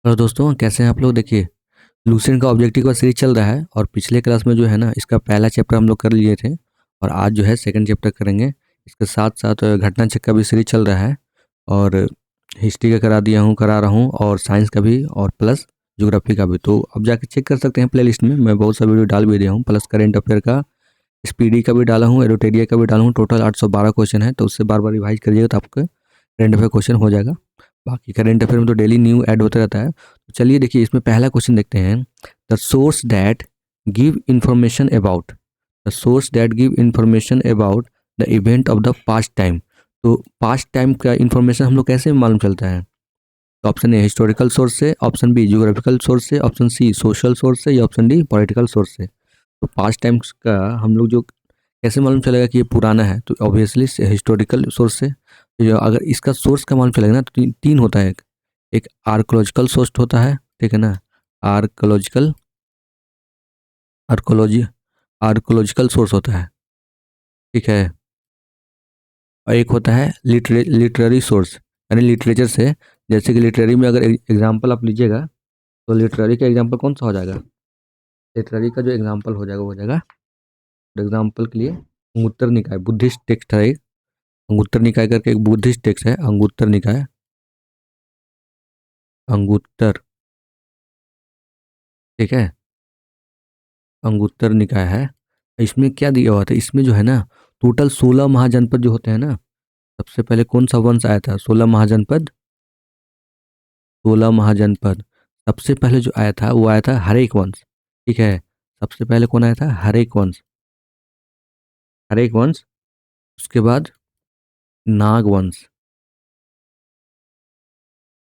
Hello दोस्तों, कैसे हैं आप लोग। देखिए, लूसेंट का ऑब्जेक्टिव का सीरीज चल रहा है और पिछले क्लास में जो है ना, इसका पहला चैप्टर हम लोग कर लिए थे और आज जो है सेकंड चैप्टर करेंगे। इसके साथ साथ घटना चक्र का भी सीरीज चल रहा है और हिस्ट्री का करा रहा हूँ और साइंस का भी और प्लस ज्योग्राफी का भी। तो अब जाके चेक कर सकते हैं प्लेलिस्ट में, मैं बहुत सा वीडियो डाल भी दिया हूँ, प्लस करेंट अफेयर का, स्पीडी का भी डाला हूँ, एरोटेरिया का भी डाला हूँ। टोटल 812 क्वेश्चन है, तो उससे बार बार रिवाइज करिएगा तो आपका करंट अफेयर क्वेश्चन हो जाएगा। बाकी करंट अफेयर में तो डेली न्यू ऐड होता रहता है। तो चलिए देखिए, इसमें पहला क्वेश्चन देखते हैं। The source that give information about the event of the past time. तो पास्ट टाइम का इंफॉर्मेशन हम लोग कैसे मालूम चलता है? तो ऑप्शन ए हिस्टोरिकल सोर्स से, ऑप्शन बी जियोग्राफिकल सोर्स से, ऑप्शन सी सोशल सोर्स से, या ऑप्शन डी पॉलिटिकल सोर्स से। तो पास्ट टाइम्स का हम लोग जो कैसे मालूम चलेगा कि ये पुराना है? तो ऑब्वियसली हिस्टोरिकल सोर्स से। तो अगर इसका सोर्स का मालूम चलेगा ना, तो तीन होता है। एक आर्कोलॉजिकल सोर्स होता है, ठीक है ना, आर्कोलॉजिकल आर्कोलॉजी आर्कोलॉजिकल सोर्स होता है, ठीक है। और एक होता है लिटरेरी सोर्स, यानी लिटरेचर से। जैसे कि लिटरेरी में अगर एग्जाम्पल आप लीजिएगा, तो लिटरेरी का एग्जाम्पल कौन सा हो जाएगा? लिटरेरी का जो एग्जाम्पल हो जाएगा वो हो जाएगा, एग्जाम्पल के लिए अंगुत्तर निकाय, बुद्धिस्ट टेक्स्ट है एक। अंगुत्तर निकाय करके एक बुद्धिस्ट टेक्स्ट है, अंगुत्तर निकाय, अंगुत्तर, ठीक है, अंगुत्तर निकाय है। इसमें क्या दिया हुआ था? इसमें जो है ना, टोटल 16 महाजनपद जो होते हैं ना। सबसे पहले कौन सा वंश आया था? 16 महाजनपद, 16 महाजनपद। सबसे पहले जो आया था वो आया था हरेक वंश, ठीक है। सबसे पहले कौन आया था? हरेक वंश, हरेक वंश। उसके बाद नाग वंश,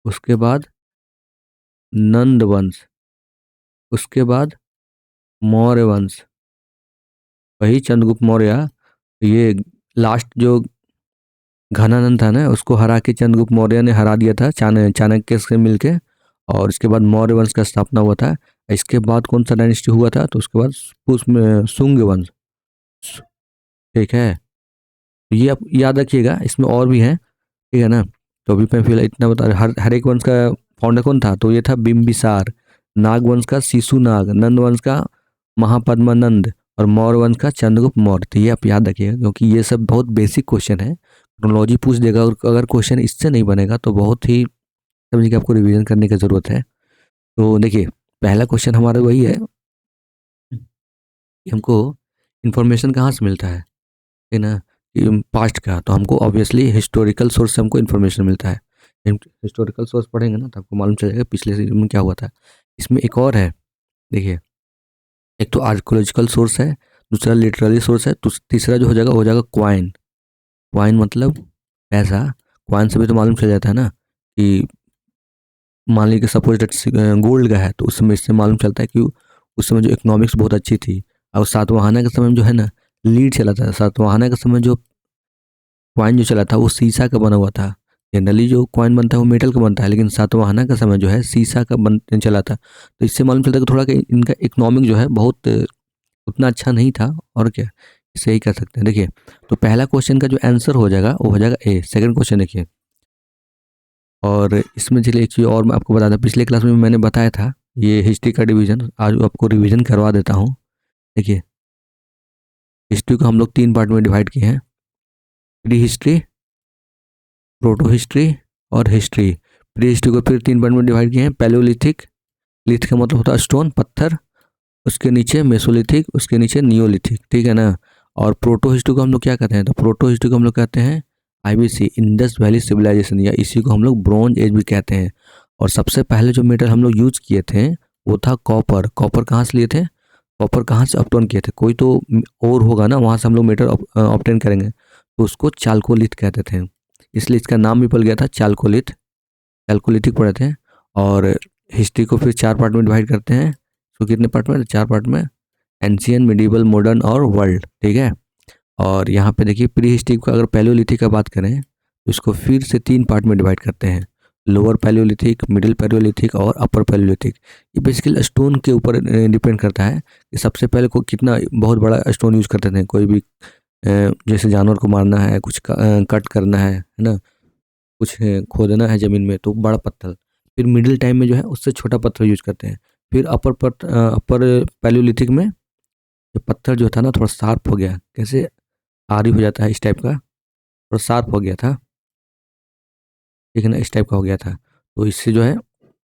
उसके बाद नंद वंश, उसके बाद मौर्य वंश, वही चंद्रगुप्त मौर्य। ये लास्ट जो घनानंद था ना, उसको हरा के चंद्रगुप्त मौर्य ने हरा दिया था चाणक्य से मिलके। और इसके बाद मौर्य वंश का स्थापना हुआ था। इसके बाद कौन सा डायनेस्टी हुआ था? तो उसके बाद उसमें शुंग वंश, ठीक है। ये आप याद रखिएगा, इसमें और भी हैं, ठीक है ना। तो अभी मैं फिलहाल इतना बता रहा। हर एक वंश का फाउंडर कौन था? तो ये था बिम्बिसार। नाग वंश का शिशुनाग, नंद वंश का महापद्मानंद और मौर्य वंश का चंद्रगुप्त मौर्य। तो ये आप याद रखिएगा, क्योंकि ये सब बहुत बेसिक क्वेश्चन है। क्रोनोलॉजी पूछ देगा और अगर क्वेश्चन इससे नहीं बनेगा तो बहुत ही समझिए कि आपको रिवीजन करने की ज़रूरत है। तो देखिए, पहला क्वेश्चन हमारा वही है कि हमको इन्फॉर्मेशन कहाँ से मिलता है ना, कि पास्ट का। तो हमको ऑब्वियसली हिस्टोरिकल सोर्स से हमको इन्फॉर्मेशन मिलता है। हिस्टोरिकल सोर्स पढ़ेंगे ना तो आपको मालूम चलेगा पिछले सीजन में क्या हुआ था। इसमें एक और है, देखिए, एक तो आर्कोलॉजिकल सोर्स है, दूसरा लिटरेरी सोर्स है, तो तीसरा जो हो जाएगा क्वाइन। क्वाइन मतलब पैसा। क्वाइन से भी तो मालूम चल जाता है ना कि मान लीजिए सपोज डेट गोल्ड का है, तो उस समय इससे मालूम चलता है कि उस समय जो इकोनॉमिक्स बहुत अच्छी थी। और सातवाहना के समय में जो है ना, लीड चला था। सातवाहना के समय जो क्वाइन जो चला था वो शीशा का बना हुआ था। जनरली जो क्वाइन बनता है वो मेटल का बनता है, लेकिन सातवाहना का समय जो है शीशा का बन चला था। तो इससे मालूम चलता है कि थोड़ा कि इनका इकोनॉमिक जो है बहुत उतना अच्छा नहीं था। और क्या, इसे ही कह सकते हैं। देखिए, तो पहला क्वेश्चन का जो आंसर हो जाएगा वो हो जाएगा ए। सेकंड क्वेश्चन देखिए, और इसमें चलिए एक चीज़ और मैं आपको बता दूं, पिछले क्लास में मैंने बताया था ये हिस्ट्री का डिवीजन, आज आपको रिवीजन करवा देता हूँ। देखिए, हिस्ट्री को हम लोग 3 पार्ट में डिवाइड किए हैं, प्री हिस्ट्री, प्रोटो हिस्ट्री और हिस्ट्री। प्री हिस्ट्री को फिर 3 पार्ट में डिवाइड किए हैं। पैलियोलिथिक, लिथ का मतलब होता है स्टोन, पत्थर, उसके नीचे मेसोलिथिक, उसके नीचे नियोलिथिक, ठीक है ना। और प्रोटो हिस्ट्री को हम लोग क्या कहते हैं? तो प्रोटो हिस्ट्री को हम लोग कहते हैं आईबीसी, इंडस वैली सिविलाइजेशन, या इसी को हम लोग ब्रॉन्ज एज भी कहते हैं। और सबसे पहले जो मेटल हम लोग यूज किए थे वो था कॉपर। कॉपर कहाँ से लिए थे? कॉपर कहाँ से ऑब्टेन किए थे? कोई तो और होगा ना, वहाँ से हम लोग मेटल ऑब्टेन करेंगे, तो उसको चालकोलिथ कहते थे। इसलिए इसका नाम भी पड़ गया था चालकोलिथ, चालकोलिथिक पढ़े थे। और हिस्ट्री को फिर 4 पार्ट में डिवाइड करते हैं। तो कितने पार्ट में? 4 पार्ट में, एंशियन, मिडिवल, मॉडर्न और वर्ल्ड, ठीक है। और यहाँ पे देखिए, प्री हिस्ट्री का अगर पैलियोलिथिक का बात करें तो इसको फिर से 3 पार्ट में डिवाइड करते हैं, लोअर पैलियोलिथिक, मिडिल पैलियोलिथिक और अपर पैलियोलिथिक। ये बेसिकली स्टोन के ऊपर डिपेंड करता है कि सबसे पहले को कितना बहुत बड़ा स्टोन यूज करते थे। कोई भी जैसे जानवर को मारना है, कुछ कट करना है ना, कुछ खोदना है ज़मीन में, तो बड़ा पत्थर। फिर मिडिल टाइम में जो है उससे छोटा पत्थर यूज करते हैं। फिर अपर पैलियोलिथिक में ये पत्थर जो था ना थोड़ा शार्प हो गया, कैसे आरी हो जाता है इस टाइप का, थोड़ा शार्प हो गया था, ठीक है ना, इस टाइप का हो गया था। तो इससे जो है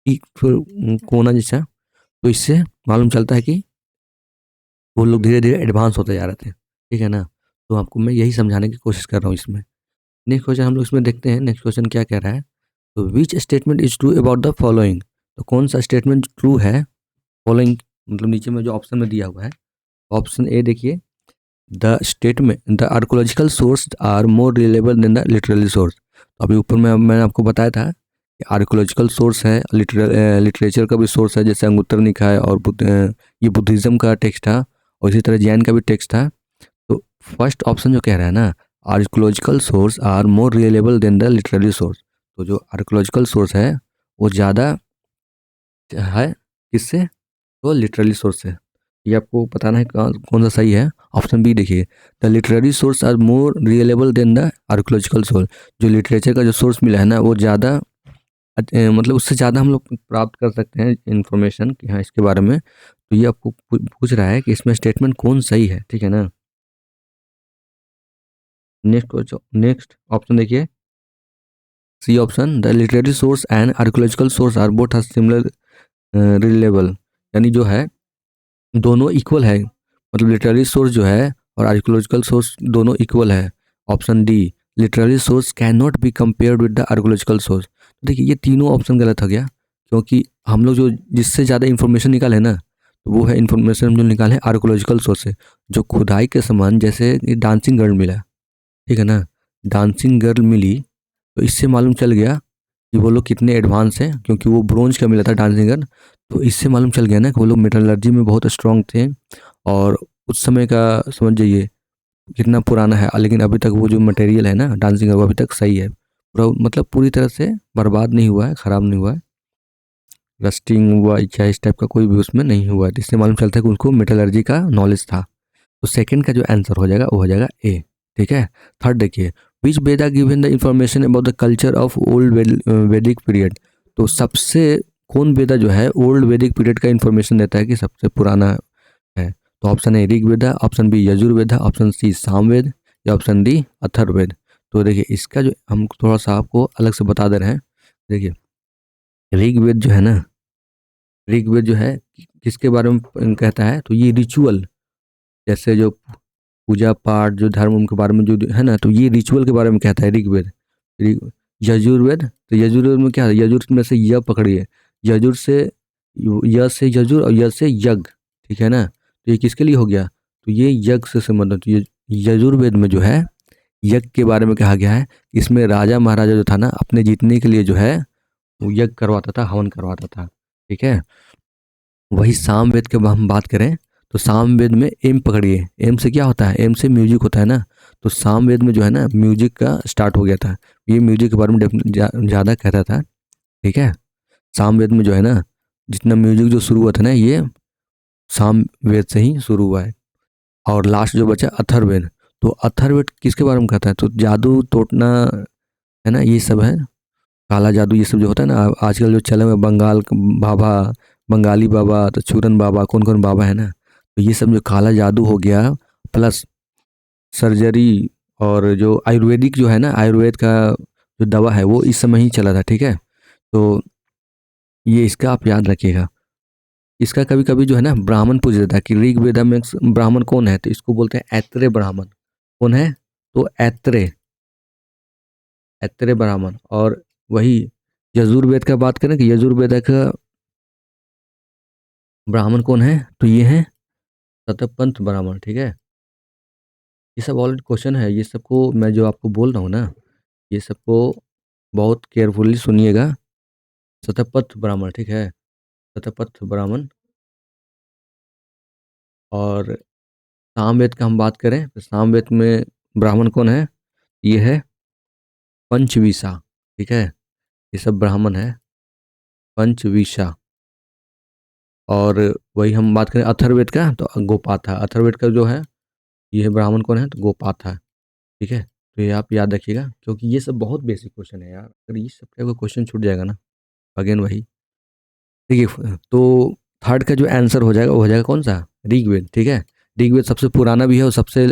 फिर कोना जैसा, तो इससे मालूम चलता है कि वो लोग धीरे धीरे एडवांस होते जा रहे थे, ठीक है ना। तो आपको मैं यही समझाने की कोशिश कर रहा हूँ इसमें। नेक्स्ट क्वेश्चन हम लोग इसमें देखते हैं, नेक्स्ट क्वेश्चन क्या कह रहा है। तो which statement is true about the following, तो कौन सा स्टेटमेंट ट्रू है फॉलोइंग, मतलब नीचे में जो ऑप्शन में दिया हुआ है। ऑप्शन ए देखिए, the statement the archaeological source are more reliable than the literary source. तो अभी ऊपर में मैंने आपको बताया था कि आर्कोलॉजिकल सोर्स है, लिटरेचर का भी सोर्स है, जैसे अंगुत्तर निकाय और ये बुद्धिज्म का टेक्स्ट था, और इसी तरह जैन का भी टेक्स्ट था। तो फर्स्ट ऑप्शन जो कह रहा है ना, archaeological source are more reliable than the literary source, तो जो आर्कोलॉजिकल सोर्स है वो ज़्यादा है किससे, तो लिटरेरी सोर्स से। ये आपको बताना है कौन सा सही है। ऑप्शन बी देखिए, the literary source are more reliable than the archaeological source, जो लिटरेचर का जो सोर्स मिला है ना वो ज़्यादा मतलब उससे ज़्यादा हम लोग प्राप्त कर सकते हैं इन्फॉर्मेशन कि हाँ इसके बारे में। तो ये आपको पूछ रहा है कि इसमें स्टेटमेंट कौन सही है, ठीक है ना। नेक्स्ट ऑप्शन देखिए, C option, the literary source and archaeological source are both are similar reliable, यानी जो है दोनों इक्वल है, मतलब लिटरेरी सोर्स जो है और आर्कोलॉजिकल सोर्स दोनों इक्वल है। Option D, literary source can not be compared with the archaeological source. देखिए ये तीनों ऑप्शन गलत हो गया, क्योंकि हम लोग जो जिससे ज़्यादा इंफॉर्मेशन निकाले ना, तो वो है इंफॉर्मेशन जो निकाले आर्कोलॉजिकल सोर्स से, जो खुदाई के समान, जैसे डांसिंग गर्ल मिला, ठीक है ना, डांसिंग गर्ल मिली, तो इससे मालूम चल गया कि वो लोग कितने एडवांस हैं, क्योंकि वो ब्रोंज का मिला था डांसिंग गर्ल। तो इससे मालूम चल गया ना कि वो लोग मेटलर्जी में बहुत स्ट्रांग थे, और उस समय का समझ जाइए कितना पुराना है, लेकिन अभी तक वो जो मटेरियल है ना डांसिंग गर्ल वो अभी तक सही है, पूरा मतलब पूरी तरह से बर्बाद नहीं हुआ है, ख़राब नहीं हुआ है, रस्टिंग हुआ या इस टाइप का कोई भी उसमें नहीं हुआ है। इससे मालूम चलता है कि उनको मेटलर्जी का नॉलेज था। तो सेकंड का जो आंसर हो जाएगा वो हो जाएगा ए, ठीक है। थर्ड देखिए, which Veda given the information about the culture of old Vedic period, तो सबसे कौन वेदा जो है ओल्ड वैदिक पीरियड का इंफॉर्मेशन देता है कि सबसे पुराना है। तो option A Rig Veda, option B Yajurveda, option C Samaveda, या ऑप्शन डी अथर्ववेद। तो देखिए इसका जो हम थोड़ा सा आपको अलग से बता दे रहे हैं। देखिए ऋग्वेद जो है ना, ऋग्वेद जो है किसके बारे में कहता है, तो ये रिचुअल, जैसे जो पूजा पाठ जो धर्म के बारे में जो है ना, तो ये रिचुअल के बारे में कहता है ऋग्वेद। यजुर्वेद, तो यजुर्वेद में क्या है, यजुर में से य पकड़िए, यजुर से य से यजुर और य से यज्ञ, ठीक है ना। तो ये किसके लिए हो गया, तो ये यज्ञ से संबंधित। तो यजुर्वेद में जो है यज्ञ के बारे में कहा गया है, इसमें राजा महाराजा जो था ना अपने जीतने के लिए जो है वो यज्ञ करवाता था, हवन करवाता था, ठीक है। वही सामवेद के हम बात करें, तो सामवेद में एम पकड़िए, एम से क्या होता है, एम से म्यूजिक होता है ना। तो सामवेद में जो है ना म्यूजिक का स्टार्ट हो गया था, ये म्यूजिक के बारे में ज़्यादा कहता था, ठीक है। सामवेद में जो है ना जितना म्यूजिक जो शुरू हुआ था ना, ये सामवेद से ही शुरू हुआ है। और लास्ट जो बचा अथर्ववेद, तो अथर्ववेद किसके बारे में कहता है, तो जादू टोटना है ना, ये सब है, काला जादू ये सब जो होता है ना, आजकल जो चले हुए बंगाल बाबा, बंगाली बाबा, तो चूरन बाबा, कौन कौन बाबा है ना, तो ये सब जो काला जादू हो गया, प्लस सर्जरी, और जो आयुर्वेदिक जो है ना, आयुर्वेद का जो दवा है वो इस समय ही चला था, ठीक है। तो ये इसका आप याद रखिएगा। इसका कभी कभी जो है ना ब्राह्मण पूछ देता है कि ऋग वेदा में ब्राह्मण कौन है, तो इसको बोलते हैं ऐत्रेय ब्राह्मण। कौन है, तो ऐत्रेय, ऐत्रेय ब्राह्मण। और वही यजुर्वेद का बात करें कि यजुर्वेद का ब्राह्मण कौन है, तो ये है शतपंथ ब्राह्मण, ठीक है। ये सब ऑलरेडी क्वेश्चन है, ये सबको मैं जो आपको बोल रहा हूँ ना, ये सबको बहुत केयरफुली सुनिएगा। शतपथ ब्राह्मण, ठीक है, शतपथ ब्राह्मण। और सामवेद का हम बात करें तो सामवेद में ब्राह्मण कौन है, ये है पंचविशा, ठीक है, ये सब ब्राह्मण है, पंचविशा। और वही हम बात करें अथर्ववेद का, तो गोपाथा, अथर्ववेद का जो है ये ब्राह्मण कौन है, तो गोपाथा, ठीक है। तो ये आप याद रखिएगा, क्योंकि ये सब बहुत बेसिक क्वेश्चन है यार, अगर ये सब का क्वेश्चन छूट जाएगा ना अगेन वही। ठीक है, तो थर्ड का जो आंसर हो जाएगा वो हो जाएगा कौन सा, ऋग्वेद। ठीक है, ऋग्वेद सबसे पुराना भी है और सबसे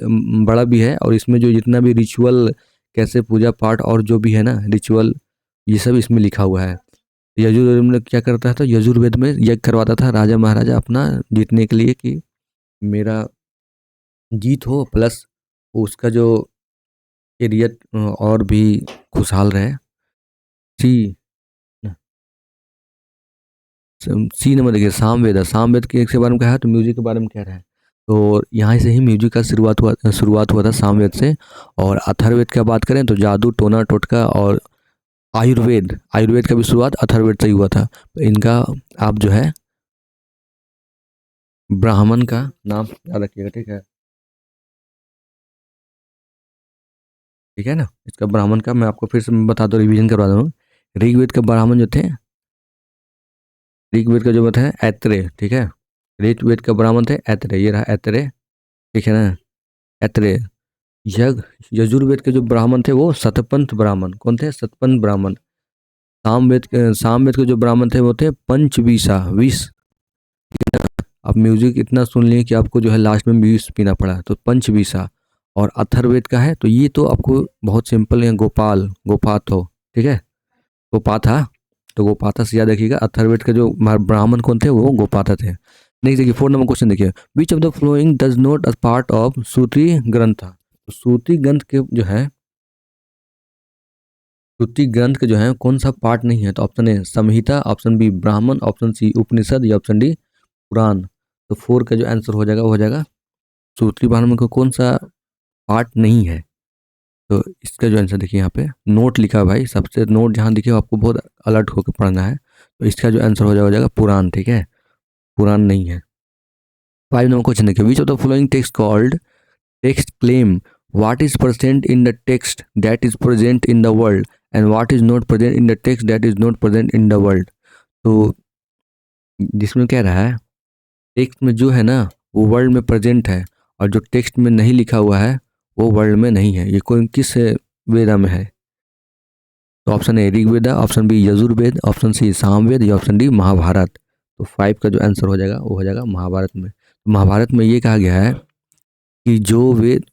बड़ा भी है, और इसमें जो जितना भी रिचुअल, कैसे पूजा पाठ और जो भी है ना रिचुअल, ये सब इसमें लिखा हुआ है। यजुर्वेद में क्या करता था, यजुर्वेद में यज्ञ करवाता था राजा महाराजा अपना जीतने के लिए, कि मेरा जीत हो प्लस उसका जो एरिया और भी खुशहाल रहे। सी, सी नंबर देखिए, सामवेद है। सामवेद के बारे में कहा है, तो म्यूजिक के बारे में कह रहा है। तो यहाँ से ही म्यूजिक का शुरुआत हुआ था सामवेद से। और अथर्ववेद की बात करें तो जादू टोना टोटका और आयुर्वेद, आयुर्वेद का भी शुरुआत अथर्ववेद से ही हुआ था। तो इनका आप जो है ब्राह्मण का नाम याद रखिएगा। ठीक है, ठीक है ना। इसका ब्राह्मण का मैं आपको फिर से बता दूं, रिवीजन करवा दूँ। ऋग्वेद के ब्राह्मण जो थे, ऋग्वेद का जो बताया ऐत्रेय। ठीक है, ऋग्वेद के ब्राह्मण थे ऐत्रेय, ये रहा ऐत्रेय। ठीक है ना, ऐत्रेय। यज्ञ, यजुर्वेद के जो ब्राह्मण थे वो सतपंथ ब्राह्मण। कौन थे, सतपंथ ब्राह्मण। सामवेद के जो ब्राह्मण थे वो थे पंचविशा, विष। आप म्यूजिक इतना सुन लिए कि आपको जो है लास्ट में विष पीना पड़ा, तो पंचविशा। और अथर्ववेद का है तो ये तो आपको बहुत सिंपल है, गोपाल, गोपाथो। ठीक है, गोपाथा। तो गोपाथा से याद रखिएगा, अथर्ववेद के जो ब्राह्मण कौन थे वो गोपाथा थे। नेक्स्ट देखिए, 4 नंबर क्वेश्चन देखिए, which of the flowing does not a part of सूत्री ग्रंथ। तो सूत्री ग्रंथ के जो है, सूत्री ग्रंथ के जो है कौन सा पार्ट नहीं है। तो option A Samhita, option B Brahmana, option C Upanishad, या ऑप्शन डी पुराण। तो 4 का जो आंसर हो जाएगा वो हो जाएगा सूत्री ब्राह्मण को कौन सा पार्ट नहीं है। तो इसका जो आंसर देखिए, यहाँ पे नोट लिखा है भाई, सबसे नोट जहाँ दिखे आपको बहुत अलर्ट होकर पढ़ना है। तो इसका जो आंसर हो जाएगा पुराण। ठीक है, पुराण नहीं है। 5 नंबर क्वेश्चन देखिए, which of the following text called text claim what is present in the text that is present in the world and what is not present in the text that is not present in the world। तो जिसमें क्या रहा है, text में जो है ना वो वर्ल्ड में प्रेजेंट है, और जो टेक्स्ट में नहीं लिखा हुआ है वो वर्ल्ड में नहीं है। ये कोई किस वेदा में है। तो option A Rigveda, option B Yajurveda, option C Samaveda, या ऑप्शन डी महाभारत। तो 5 का जो आंसर हो जाएगा वो हो जाएगा महाभारत में। तो महाभारत में ये कहा गया है कि जो वेद,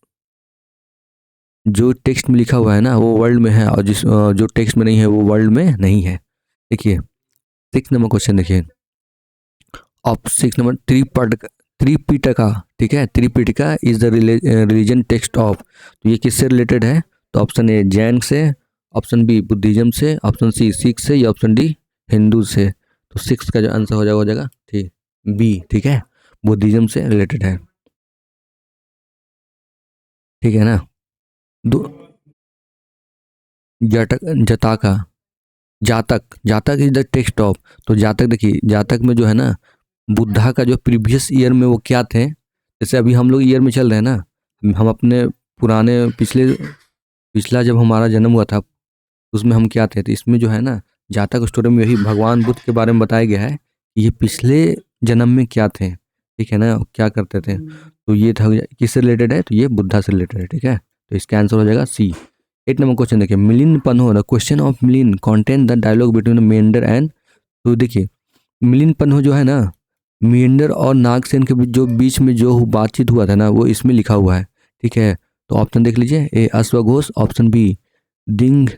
जो टेक्स्ट में लिखा हुआ है ना वो वर्ल्ड में है, और जो टेक्स्ट में नहीं है वो वर्ल्ड में नहीं है। देखिए 6 नंबर क्वेश्चन देखिए, ऑप 6 नंबर, त्रिपिटका। ठीक है, Tripitaka is the religion text of. तो ये किससे रिलेटेड है। तो ऑप्शन ए जैन से, ऑप्शन बी बुद्धिज्म से, ऑप्शन सी सिख से, या ऑप्शन डी हिंदू से। तो 6 का जो आंसर हो जाएगा ठीक बी। ठीक है, बुद्धिज्म से रिलेटेड है। ठीक है ना। दो, जटक, जताका, जातक, जातक इज द टेक्स्ट ऑफ। तो जातक देखिए, जातक में जो है ना बुद्धा का जो प्रीवियस ईयर में वो क्या थे, जैसे अभी हम लोग ईयर में चल रहे हैं ना, हम अपने पुराने पिछला जब हमारा जन्म हुआ था उसमें हम क्या थे। तो इसमें जो है ना जातक स्टोरी में यही भगवान बुद्ध के बारे में बताया गया है कि ये पिछले जन्म में क्या थे। ठीक है ना, क्या करते थे। तो ये था किससे रिलेटेड है, तो ये बुद्धा से रिलेटेड है। ठीक है, तो इसका आंसर हो जाएगा सी। 8 नंबर क्वेश्चन देखिए, Milinda Panho, the question of Milinda content the dialogue between Menander and. तो देखिए मिलिंद पन्हो जो है ना, मेंढर और नागसेन के जो बीच में जो बातचीत हुआ था ना वो इसमें लिखा हुआ है। ठीक है, तो ऑप्शन देख लीजिए, ए अश्वघोष, ऑप्शन बी डिंग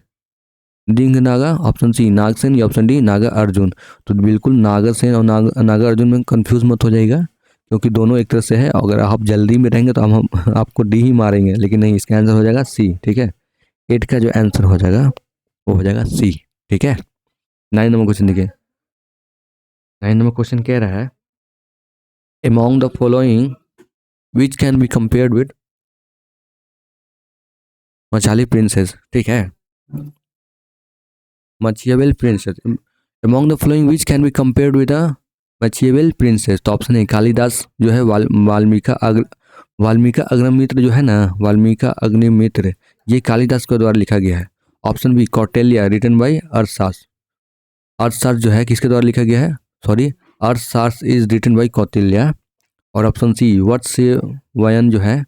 डिंग नागा, ऑप्शन सी नागसेन, या ऑप्शन डी नागा अर्जुन। तो बिल्कुल नागसेन और नागा अर्जुन में कंफ्यूज मत हो जाएगा, क्योंकि दोनों एक तरह से है। अगर आप जल्दी में रहेंगे तो हम आपको डी ही मारेंगे, लेकिन नहीं, इसका आंसर हो जाएगा सी। ठीक है, 8 का जो आंसर हो जाएगा वो हो जाएगा सी। ठीक है, 9 नंबर क्वेश्चन देखिए, 9 नंबर क्वेश्चन कह रहा है, among the following which can be compared with मछली प्रिंसेस। ठीक है, Machiavelli princes, among the following which can be compared with a Machiavelli princes. तो ऑप्शन है कालिदास जो है, वाल्मीकि अग्निमित्र जो है ना, वाल्मीकि अग्निमित्र, ये कालिदास के द्वारा लिखा गया है। Option B Kautilya, written by Arthashastra. Arthashastra जो है किसके द्वारा लिखा गया है, सॉरी, अर्थशास्त्र इज रिटन बाय कौटिल्य। और ऑप्शन सी वत्स्यवयन जो है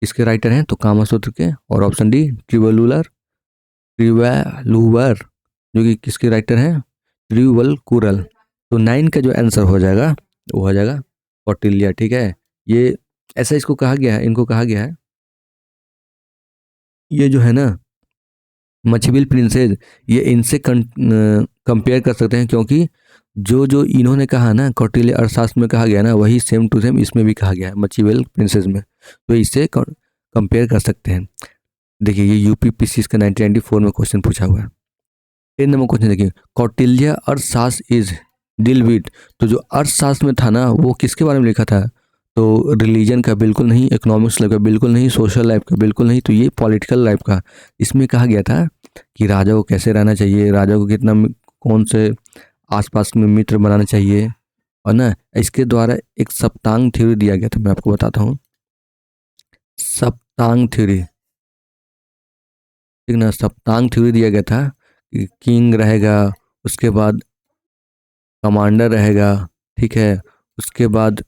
इसके राइटर हैं, तो कामसूत्र के। और ऑप्शन डी ट्रिवलुवर, ट्रिवलुवर जो कि किसके राइटर हैं, तिरुवल्कुरल। तो 9 का जो आंसर हो जाएगा वो हो जाएगा कौटिल्य। ठीक है, ये ऐसा इसको कहा गया है, इनको कहा गया है, ये जो है ना मछबिल प्रिंसेस, ये इनसे कंपेयर कर सकते हैं, क्योंकि जो जो इन्होंने कहा ना कौटिल्य अर्थशास्त्र में कहा गया ना, वही सेम टू सेम इसमें भी कहा गया है मछबिल प्रिंसेस में। तो इससे कंपेयर कर सकते हैं। देखिए ये यूपीपीसी का 1994 में क्वेश्चन पूछा हुआ है। 10 नंबर क्वेश्चन देखिए, कौटिल्य अर्थशास्त्र इज डील विद। तो जो अर्थशास्त्र में था ना वो किसके बारे में लिखा था? तो रिलीजन का बिल्कुल नहीं, इकोनॉमिक्स लाइफ का बिल्कुल नहीं, सोशल लाइफ का बिल्कुल नहीं, तो ये पॉलिटिकल लाइफ का। इसमें कहा गया था कि राजा को कैसे रहना चाहिए, राजा को कितना कौन से आसपास में मित्र बनाना चाहिए, और ना इसके द्वारा एक सप्तांग थ्योरी दिया गया था। मैं आपको बताता हूँ सप्तांग थ्योरी, ठीक ना, सप्तांग थ्योरी दिया गया था कि किंग रहेगा, उसके बाद कमांडर रहेगा, ठीक है, उसके बाद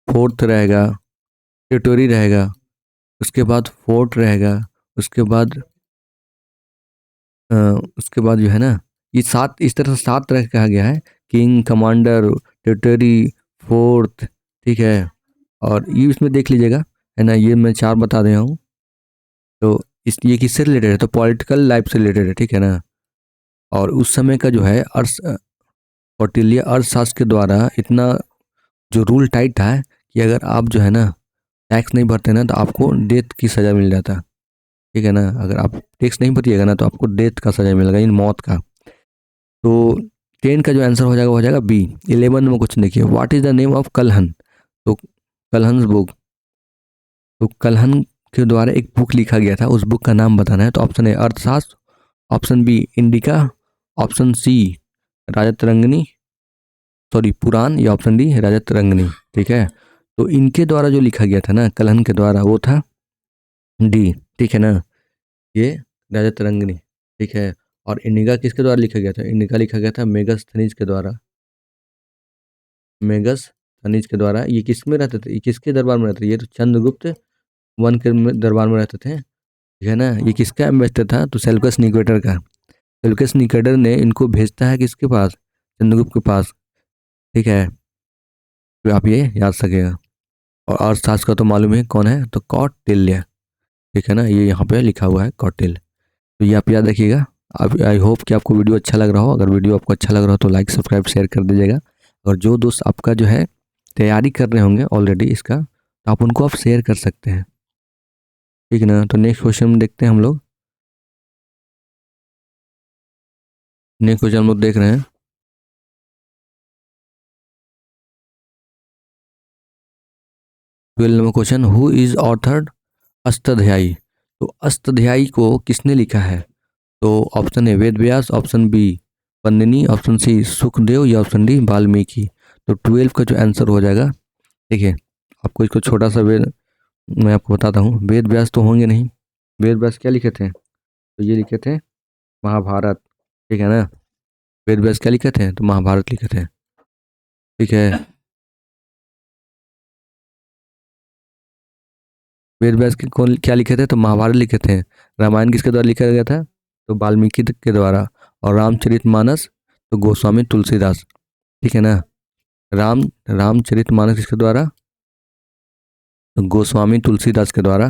फोर्थ रहेगा, टेरिटोरी रहेगा, उसके बाद फोर्ट रहेगा, उसके बाद उसके बाद जो है ना ये सात, इस तरह से 7 तरह का कहा गया है, किंग, कमांडर, टेरिटोरी, फोर्थ, ठीक है। और ये इसमें देख लीजिएगा, है ना, ये मैं 4 बता दे रहा हूँ। तो इस ये किससे रिलेटेड है? तो पॉलिटिकल लाइफ से रिलेटेड है, ठीक है ना। और उस समय का जो है अर्थ, कौटिल्य अर्थशास्त्र के द्वारा इतना जो रूल टाइट था कि अगर आप जो है ना टैक्स नहीं भरते ना तो आपको डेथ की सज़ा मिल जाता, ठीक है ना। अगर आप टैक्स नहीं भरिएगा ना तो आपको डेथ का सज़ा मिलेगा, इन मौत का। तो 10 का जो आंसर हो जाएगा वो हो जाएगा बी। 11 में कुछ देखिए, what is the name of Kalhana. तो कलहन बुक, तो कलहन के द्वारा एक बुक लिखा गया था, उस बुक का नाम बताना है। तो option A Arthashastra, option B Indica, option C Rajatarangini, sorry Purana, या ऑप्शन डी राजतरंगिणी, ठीक है। तो इनके द्वारा जो लिखा गया था ना कलहन के द्वारा वो था डी, ठीक है ना, ये राजतरंगिणी, ठीक है। और इंडिका किसके द्वारा लिखा गया था? इंडिका लिखा गया था मेगस्थनीज के द्वारा, मेगस्थनीज के द्वारा। ये किस में रहते थे, ये किसके दरबार में रहते थे? ये तो चंद्रगुप्त वन के दरबार में रहते थे, ठीक है ना। ये किसका एम्बेसडर था? तो सेल्यूकस निकेटर का। सेल्यूकस निकेटर ने इनको भेजता है किसके पास? चंद्रगुप्त के पास, ठीक है। तो आप ये याद सकेगा। और अर्थशास्त्र का तो मालूम है कौन है, तो कौटिल्य, ठीक है ना, ये यहाँ पे लिखा हुआ है कौटिल्य। तो ये आप याद रखिएगा। अब आई होप कि आपको वीडियो अच्छा लग रहा हो। अगर वीडियो आपको अच्छा लग रहा हो तो लाइक सब्सक्राइब शेयर कर दीजिएगा। और जो दोस्त आपका जो है तैयारी कर रहे होंगे ऑलरेडी इसका, तो आप उनको आप शेयर कर सकते हैं, ठीक है ना। तो नेक्स्ट क्वेश्चन देखते हैं हम लोग। नेक्स्ट क्वेश्चन हम लोग देख रहे हैं 12 number question, who is authored Ashtadhyayi. तो अष्टाध्यायी को किसने लिखा है? तो option A Ved Vyas, option B Panini, option C Sukhdev, या ऑप्शन डी वाल्मीकि। तो 12 का जो आंसर हो जाएगा, देखिए आपको इसको छोटा सा वेद मैं आपको बताता हूँ। वेद व्यास तो होंगे नहीं, वेद व्यास क्या लिखे थे? तो ये लिखे थे महाभारत, ठीक है ना। वेद व्यास क्या लिखे थे? तो महाभारत लिखे थे, ठीक है। वेद व्यास के कौन क्या लिखे थे? तो महाभारत लिखे थे। रामायण किसके द्वारा लिखा गया था? तो वाल्मीकि के द्वारा। और रामचरितमानस तो गोस्वामी तुलसीदास, ठीक है ना। राम रामचरितमानस किसके द्वारा? तो गोस्वामी तुलसीदास के द्वारा,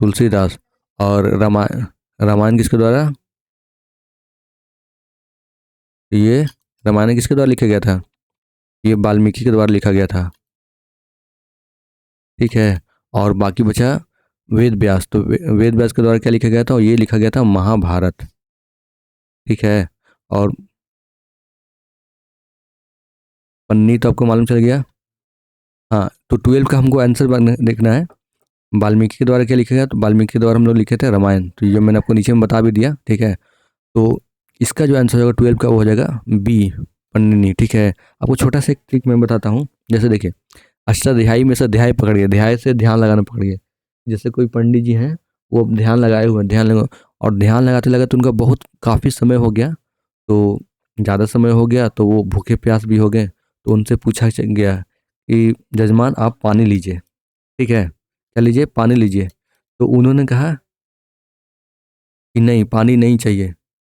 तुलसीदास। और रामायण, रामायण किसके द्वारा? ये रामायण किसके द्वारा लिखा गया था? ये वाल्मीकि के द्वारा लिखा गया था, ठीक है। और बाकी बचा वेद व्यास। तो वेद व्यास के द्वारा क्या लिखा गया था? और ये लिखा गया था महाभारत, ठीक है। और पन्नी तो आपको मालूम चल गया। हाँ, तो 12 का हमको आंसर देखना है। वाल्मीकि के द्वारा क्या लिखा गया? तो वाल्मीकि के द्वारा हम लोग लिखे थे रामायण। तो ये मैंने आपको नीचे में बता भी दिया, ठीक है। तो इसका जो आंसर होगा 12 का वो हो जाएगा बी पन्निनी, ठीक है। आपको छोटा सा एक ट्रिक मैं बताता हूँ। जैसे देखिए अष्टाध्यायी में से ध्याय पकड़िए, ध्याय से ध्यान लगाना पकड़िए। जैसे कोई पंडित जी हैं वो ध्यान लगाए हुए हैं, ध्यान लगा, और ध्यान लगाते लगाते उनका बहुत काफ़ी समय हो गया, तो ज़्यादा समय हो गया तो वो भूखे प्यास भी हो गए। तो उनसे पूछा गया कि जजमान आप पानी लीजिए, ठीक है, क्या लीजिए? पानी लीजिए। तो उन्होंने कहा कि नहीं पानी नहीं चाहिए,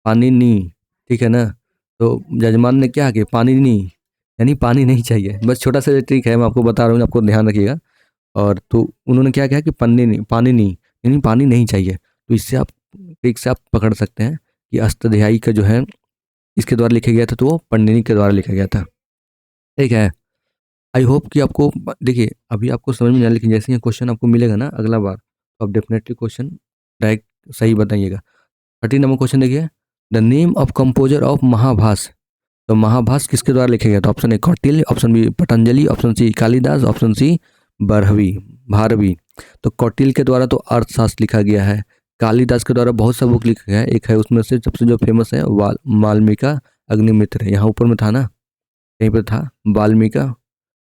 पानिनी, ठीक है ना। तो जजमान ने क्या किया, पानिनी यानी पानी नहीं चाहिए। बस छोटा सा ट्रिक है, मैं आपको बता रहा हूँ, आपको ध्यान रखिएगा। और तो उन्होंने क्या किया कि पानिनी यानी पानी नहीं चाहिए। तो इससे आप ट्रिक से आप पकड़ सकते हैं कि अष्टाध्यायी का जो है इसके द्वारा लिखा गया था, तो वो पंडिनी के द्वारा लिखा गया था, ठीक है। आई होप कि आपको, देखिए अभी आपको समझ में नहीं आया, लेकिन जैसे ही क्वेश्चन आपको मिलेगा ना अगला बार, तो आप डेफिनेटली क्वेश्चन डायरेक्ट सही बताइएगा। 30 नंबर क्वेश्चन देखिए, the name of composer of Mahabhashya. तो महाभास किसके द्वारा लिखा गया था? Option A Kautilya, option B Patanjali, option C Kalidasa, option C Bharavi Bharavi. तो कौटिल्य के द्वारा तो अर्थशास्त्र लिखा गया है, कालिदास के द्वारा बहुत सा बुक लिखा गया है, एक है उसमें से सबसे जो फेमस है वाल्मीका अग्निमित्र, यहाँ ऊपर में था ना, कहीं पर था वाल्मीका,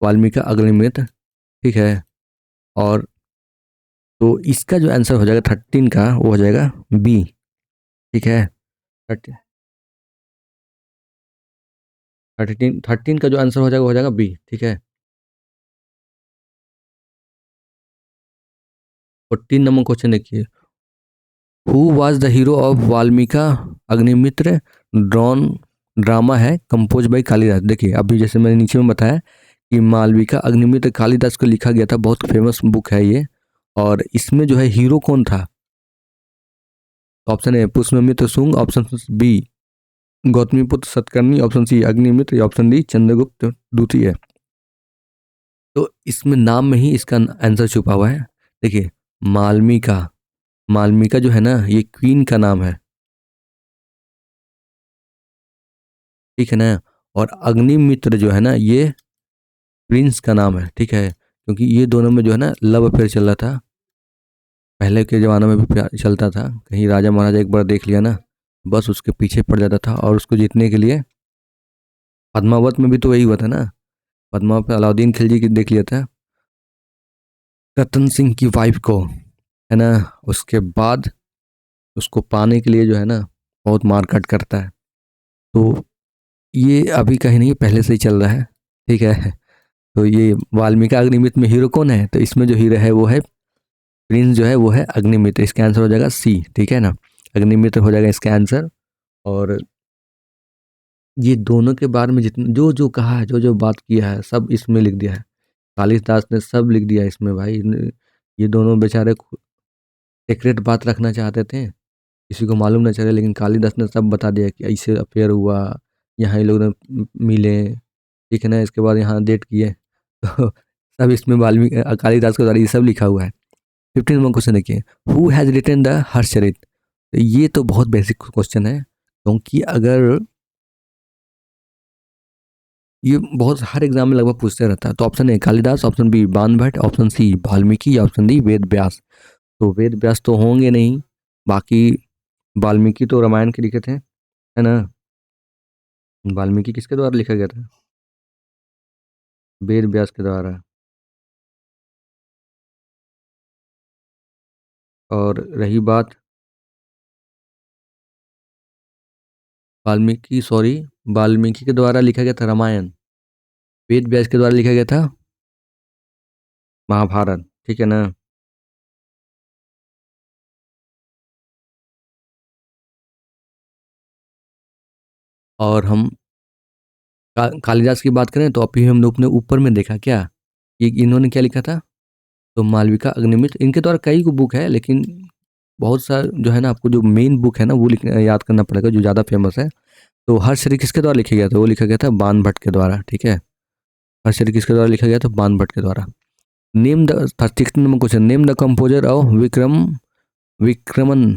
वाल्मीका अग्निमित्र, ठीक है। और तो इसका जो आंसर हो जाएगा 13 का, वो हो जाएगा बी, ठीक है। 13 का जो आंसर हो जाएगा वो हो जाएगा बी, ठीक है। 14 नंबर क्वेश्चन देखिए, who was the hero of वाल्मीका अग्निमित्र ड्रॉन, ड्रामा है कंपोज बाई कालिदास। देखिए अभी जैसे मैंने नीचे में बताया कि मालविका अग्निमित्र कालिदास को लिखा गया था, बहुत फेमस बुक है ये। और इसमें जो है हीरो कौन था? Option A Pushyamitra Shunga, option B Gautamiputra Satakarni, option C Agnimitra, या ऑप्शन डी चंद्रगुप्त द्वितीय। तो इसमें नाम में ही इसका आंसर छुपा हुआ है। देखिए मालविका, मालविका जो है ना ये क्वीन का नाम है, ठीक है ना। और अग्निमित्र जो है ना ये प्रिंस का नाम है, ठीक है। क्योंकि ये दोनों में जो है ना लव अफेयर चल रहा था, पहले के ज़माने में भी प्यार चलता था। कहीं राजा महाराजा एक बार देख लिया ना, बस उसके पीछे पड़ जाता था, और उसको जीतने के लिए पद्मावत में भी तो वही हुआ था ना। पद्मावत में अलाउद्दीन खिलजी की देख लिया था रतन सिंह की वाइफ को, है ना। उसके बाद उसको पाने के लिए जो है ना बहुत मारकाट करता है। तो ये अभी कहीं नहीं, पहले से ही चल रहा है, ठीक है। तो ये वाल्मीकि अग्निमित्र में हीरो कौन है? तो इसमें जो हीरो है वो है प्रिंस, जो है वो है अग्निमित्र। इसका आंसर हो जाएगा सी, ठीक है ना, अग्निमित्र हो जाएगा इसका आंसर। और ये दोनों के बारे में जितना जो जो कहा है, जो जो बात किया है, सब इसमें लिख दिया है। कालिदास ने सब लिख दिया है इसमें भाई। ये दोनों बेचारे सीक्रेट बात रखना चाहते थे, किसी को मालूम ना चले, लेकिन कालिदास ने सब बता दिया कि ऐसे अफेयर हुआ, यहाँ ये लोग ने मिले, ठीक है ना, इसके बाद यहाँ डेट किए। तो सब इसमें वाल्मीकि कालिदास के द्वारा ये सब लिखा हुआ है। 15 नंबर क्वेश्चन देखिए, who has written the Harshacharita. ये तो बहुत बेसिक क्वेश्चन है, क्योंकि अगर ये बहुत हर एग्जाम में लगभग पूछते रहता है। तो option A Kalidas, option B Bana Bhatta, option C Valmiki, या ऑप्शन डी वेद व्यास। तो वेद व्यास तो होंगे नहीं, बाकी वाल्मीकि तो रामायण के लिखे थे, है ना। वाल्मीकि किसके द्वारा लिखा गया था? वेद व्यास के द्वारा। और रही बात वाल्मीकि, सॉरी, वाल्मीकि के द्वारा लिखा गया था रामायण, वेद व्यास के द्वारा लिखा गया था महाभारत, ठीक है ना। और हम कालिदास की बात करें तो अभी हम लोग ने ऊपर में देखा क्या, ये इन्होंने क्या लिखा था? तो मालविका अग्निमित्र, इनके द्वारा कई को बुक है, लेकिन बहुत सा जो है ना, आपको जो मेन बुक है ना वो लिखना याद करना पड़ेगा, जो ज़्यादा फेमस है। तो हर्षचरित किसके द्वारा लिखा गया था? वो लिखा गया था बाण भट्ट के द्वारा, ठीक है। हर्षचरित किसके द्वारा लिखा गया था? बाण भट्ट के द्वारा। Name the 16 number question, name the composer of Vikraman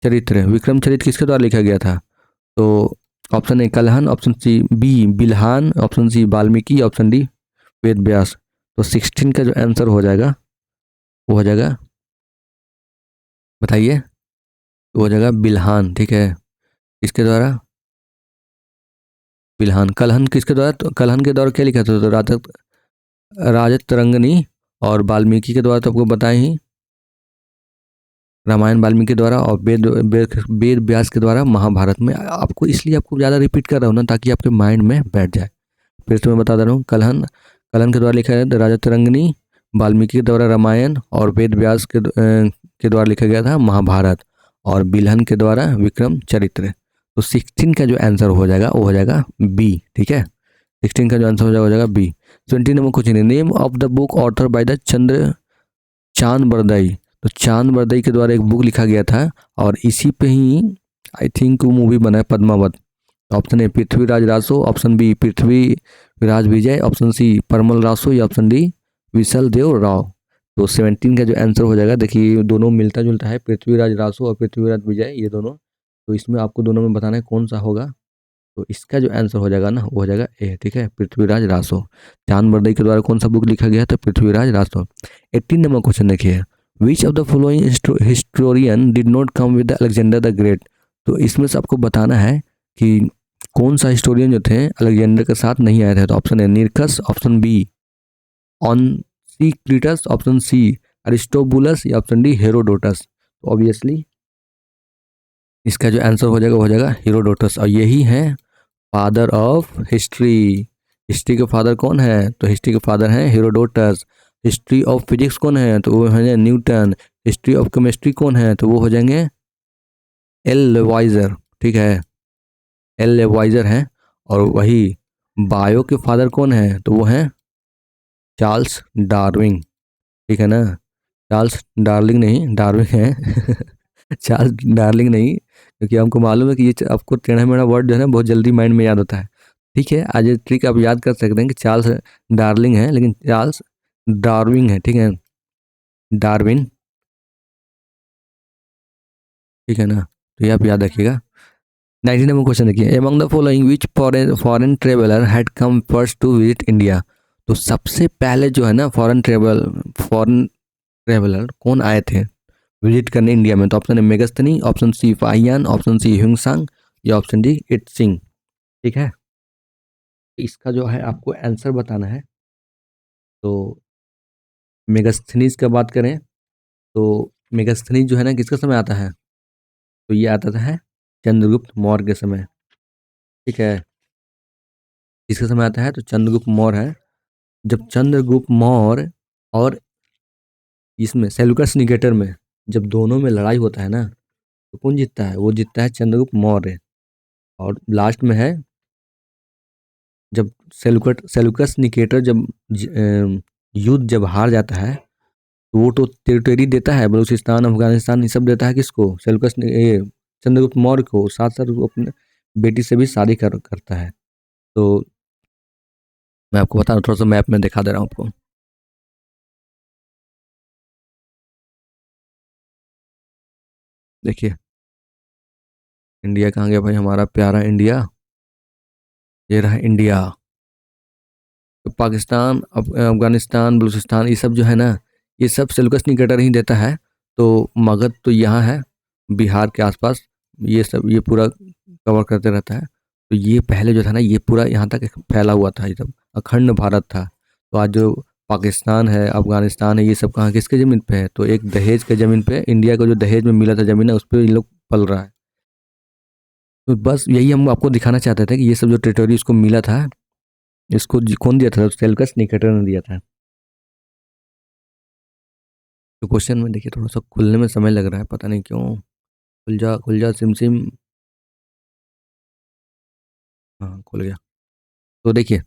Charitra. Vikram Charitra किसके द्वारा लिखा गया था? तो option A Kalhana, option C B Bilhana, option C Valmiki, option D Ved Vyas. तो 16 का जो आंसर हो जाएगा वो हो जाएगा, बताइए, वो हो जाएगा बिल्हान, ठीक है। किसके द्वारा? बिल्हान। कलहन किसके द्वारा? तो कलहन के द्वारा क्या लिखा था? तो राजत तरंगनी। और वाल्मीकि के द्वारा तो आपको बताएं ही, रामायण वाल्मीकि के द्वारा। और वेद वेद व्यास के द्वारा महाभारत में। आपको इसलिए आपको ज़्यादा रिपीट कर रहा हूँ ना, ताकि आपके माइंड में बैठ जाए। फिर से मैं बता दे रहा हूँ, कलहन, कलहन के द्वारा लिखा है राजा तरंगनी, वाल्मीकि के द्वारा रामायण, और वेद व्यास के द्वारा लिखा गया था महाभारत। और बिल्हन के द्वारा विक्रम चरित्र। तो 16 का जो आंसर हो जाएगा वो हो जाएगा बी। ठीक है, 16 का जो आंसर हो जाएगा बी। 20 नंबर क्वेश्चन है, name of the book author by the चांद बरदई। तो चांद बरदई के द्वारा एक बुक लिखा गया था और इसी पे ही आई थिंक वो मूवी बना है Padmaavat. Option A Prithviraj Raso, option B Prithviraj Vijay, option C Paramal Raso या ऑप्शन डी विशल देव राव। तो 17 का जो आंसर हो जाएगा, देखिए दोनों मिलता जुलता है, पृथ्वीराज रासो और पृथ्वीराज विजय, ये दोनों। तो इसमें आपको दोनों में बताना है कौन सा होगा। तो इसका जो आंसर हो जाएगा ना वो हो जाएगा ए। ठीक है, पृथ्वीराज रासो। चांद बरदई के द्वारा कौन सा बुक लिखा गया तो पृथ्वीराज रासो। 18 नंबर क्वेश्चन देखिए, which of the following historian did not come with Alexander the great. तो इसमें से आपको बताना है कि कौन सा हिस्टोरियन जो थे अलेक्जेंडर के साथ नहीं आए थे। तो option A Nearchus, option B Onesicritus, option C Aristobulus या ऑप्शन डी हेरोडोटस। तो ऑब्वियसली इसका जो आंसर हो जाएगा हेरोडोटस। और यही है फादर ऑफ हिस्ट्री। हिस्ट्री के फादर कौन है तो हिस्ट्री के फादर हैं हेरोडोटस। हिस्ट्री ऑफ फिजिक्स कौन है तो वो है न्यूटन। हिस्ट्री ऑफ केमिस्ट्री कौन है तो वो हो जाएंगे एल वाइजर। ठीक है, एल वाइजर हैं। और वही बायो के फादर कौन है तो वो हैं चार्ल्स डार्विन। ठीक है ना, चार्ल्स डार्लिंग नहीं, डार्विन है चार्ल्स डार्लिंग नहीं, क्योंकि हमको मालूम है कि ये आपको टेढ़ा मेढ़ा वर्ड जो है ना बहुत जल्दी माइंड में याद होता है। ठीक है, आज ये ट्रिक आप याद कर सकते हैं कि चार्ल्स डार्लिंग है लेकिन चार्ल्स डार्विन है। ठीक है, डार्विन। ठीक है ना, तो ये आप याद रखिएगा। 19 नंबर क्वेश्चन देखिए, among the following which foreign traveller had come first to visit India. तो सबसे पहले जो है ना फॉरेन ट्रेवलर कौन आए थे विजिट करने इंडिया में। तो ऑप्शन है Megasthenes, option C Fahien, option C Hiuen Tsang या ऑप्शन डी इटसिंग। ठीक है, इसका जो है आपको आंसर बताना है। तो मेगस्थनीज का बात करें तो मेगस्थनीज जो है ना किसका समय आता है तो ये आता था चंद्रगुप्त मौर्य के समय। ठीक है, किसका समय आता है तो चंद्रगुप्त मौर्य है। जब चंद्रगुप्त मौर्य और इसमें सेल्यूकस निकेटर में जब दोनों में लड़ाई होता है ना तो कौन जीतता है वो जीतता है चंद्रगुप्त मौर्य। और लास्ट में है जब सेल्यूकस निकेटर जब युद्ध जब हार जाता है तो वो तो टेरिटरी देता है, बलूचिस्तान अफगानिस्तान ये सब देता है किसको चंद्रगुप्त मौर्य को। साथ साथ वो अपने बेटी से भी शादी करता है। तो मैं आपको बता रहा हूँ, थोड़ा सा मैप में दिखा दे रहा हूँ आपको। देखिए इंडिया कहाँ गया भाई, हमारा प्यारा इंडिया। ये रहा इंडिया। तो पाकिस्तान अफगानिस्तान बलूचिस्तान ये सब जो है ना ये सब सेल्यूकस निकेटर ही देता है। तो मगध तो यहाँ है बिहार के आसपास, ये सब ये पूरा कवर करते रहता है। तो ये पहले जो था ना ये पूरा यहाँ तक फैला हुआ था, ये सब अखंड भारत था। तो आज जो पाकिस्तान है अफगानिस्तान है ये सब कहाँ किसके ज़मीन पे है तो एक दहेज के ज़मीन पे, इंडिया को जो दहेज में मिला था ज़मीन है उस पर इन लोग पल रहा है। तो बस यही हम आपको दिखाना चाहते थे कि ये सब जो टेरिटरी इसको मिला था इसको कौन दिया था सेल्यूकस निकेटर ने दिया था। तो क्वेश्चन में देखिए थोड़ा सा खुलने में समय लग रहा है, पता नहीं क्यों। खुल जा सिम सिम। हाँ खुल गया। तो देखिए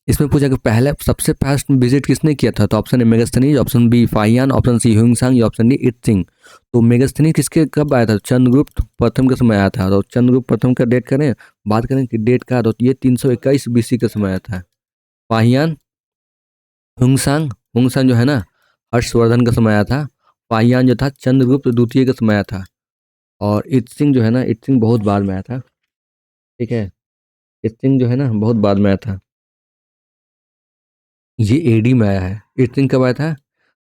इसमें पूछा कि पहले सबसे फर्स्ट विजिट किसने किया था। तो option A Megasthenes, option B Fahien, option C Hiuen Tsang या ऑप्शन डी इटसिंग। तो मेगस्थनीज किसके कब आया था चंद्रगुप्त प्रथम के समय आया था। तो चंद्रगुप्त प्रथम का डेट करें, बात करें कि डेट का तो ये 321 बीसी के समय आया था। फाहियान ह्यूंगसांग, ह्यूंगसांग जो है ना हर्षवर्धन का समय आया था। फाहियान जो था चंद्रगुप्त द्वितीय का समय आया था। और इटसिंग जो है ना इटसिंग बहुत बाद में आया था। ठीक है, इटसिंग जो है ना बहुत बाद में आया था, ये एडी में आया है। इटसिंग कब आया था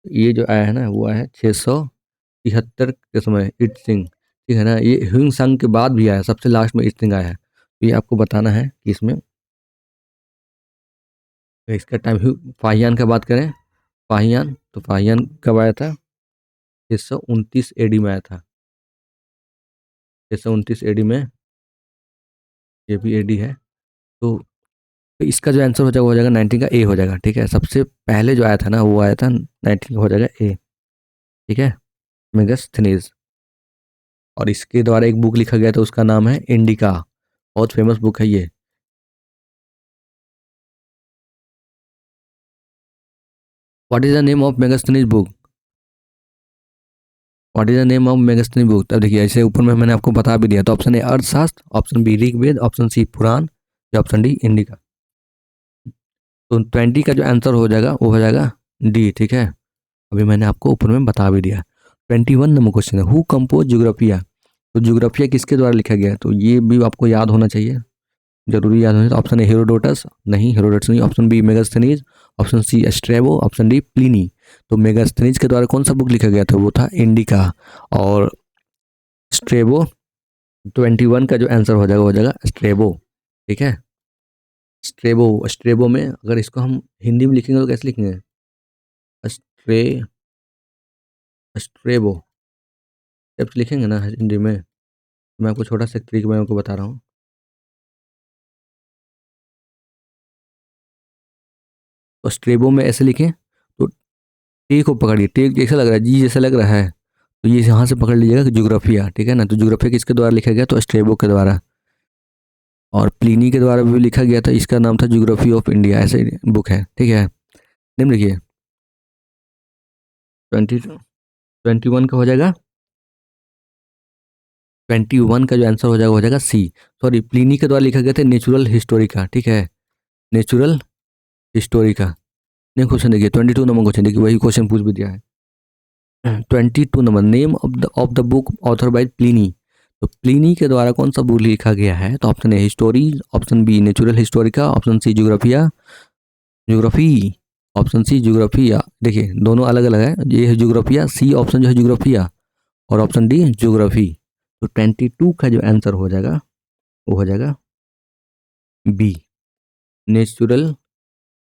ये जो आया है ना वो आया है 673 के समय इटसिंग। ठीक है ना, ये ह्यूंग संग के बाद भी आया, सबसे लास्ट में इटसिंग आया है। तो ये आपको बताना है कि इसमें इसका टाइम फाहियान का बात करें, फाहियान तो फाहियान कब आया था 629 एडी में आया था। 629 एडी में ये भी एडी है। तो इसका जो आंसर हो जाएगा 19 का ए हो जाएगा। ठीक है, सबसे पहले जो आया था ना वो आया था 19 का हो जाएगा ए। ठीक है, मेगास्थनीज। और इसके द्वारा एक बुक लिखा गया था, उसका नाम है इंडिका। बहुत फेमस बुक है ये। What is the name of Megasthenes book? What is the name of Megasthenes book? तब देखिए, ऐसे ऊपर में मैंने आपको बता भी दिया। तो option A Arthashastra, option B Rigveda, option C Purana, या ऑप्शन डी इंडिका। तो 20 का जो आंसर हो जाएगा वो हो जाएगा डी। ठीक है, अभी मैंने आपको ऊपर में बता भी दिया। 21 नंबर क्वेश्चन है, हु कंपोज ज्योग्राफिया? तो ज्योग्राफिया किसके द्वारा लिखा गया है? तो ये भी आपको याद होना चाहिए, जरूरी याद होना चाहिए। ऑप्शन ए हेरोडोटस, नहीं हेरोडोटस नहीं। Option B Megasthenes, option C Strabo, option D Pliny. तो मेगास्थनीज के द्वारा कौन सा बुक लिखा गया था? वो था इंडिका। और स्ट्रेबो, 21 का जो आंसर हो जाएगा वो हो जाएगा स्ट्रेबो। ठीक है, स्ट्रेबो। स्ट्रेबो में अगर इसको हम हिंदी में लिखेंगे तो कैसे लिखेंगे? स्ट्रे स्ट्रेबो जब लिखेंगे ना हिंदी में, तो मैं आपको छोटा सा ट्रिक मैं आपको बता रहा हूँ। तो स्ट्रेबो में ऐसे लिखें, तो टे को पकड़िए, टे जैसा लग रहा है, जी जैसा लग रहा है, तो ये यहाँ से पकड़ लीजिएगा कि ज्योग्राफिया। ठीक है ना, तो ज्योग्राफिया किसके द्वारा लिखा गया? तो स्ट्रेबो के द्वारा। और प्लिनी के द्वारा भी लिखा गया था, इसका नाम था ज्योग्राफी ऑफ इंडिया, ऐसे बुक है। ठीक है, निम्न लिखिए। 21 का हो जाएगा, 21 का जो आंसर हो जाएगा हो जाएगा सी। सॉरी, प्लिनी के द्वारा लिखा गया था नेचुरल हिस्टोरिका। ठीक है, नेचुरल हिस्टोरिका। नेक्स्ट क्वेश्चन देखिए, 22 नंबर क्वेश्चन देखिए, वही क्वेश्चन पूछ भी दिया है। 22 number, name of the book author by Pliny. तो प्लिनी के द्वारा कौन सा बुक लिखा गया है? तो option A history, option B natural historica, option C geographia geography, option C geographia. देखिए दोनों अलग अलग है, ये है ज्योग्राफिया, सी ऑप्शन जो है ज्योग्राफिया, और ऑप्शन डी ज्योग्राफी। तो 22 का जो आंसर हो जाएगा वो हो जाएगा बी, नेचुरल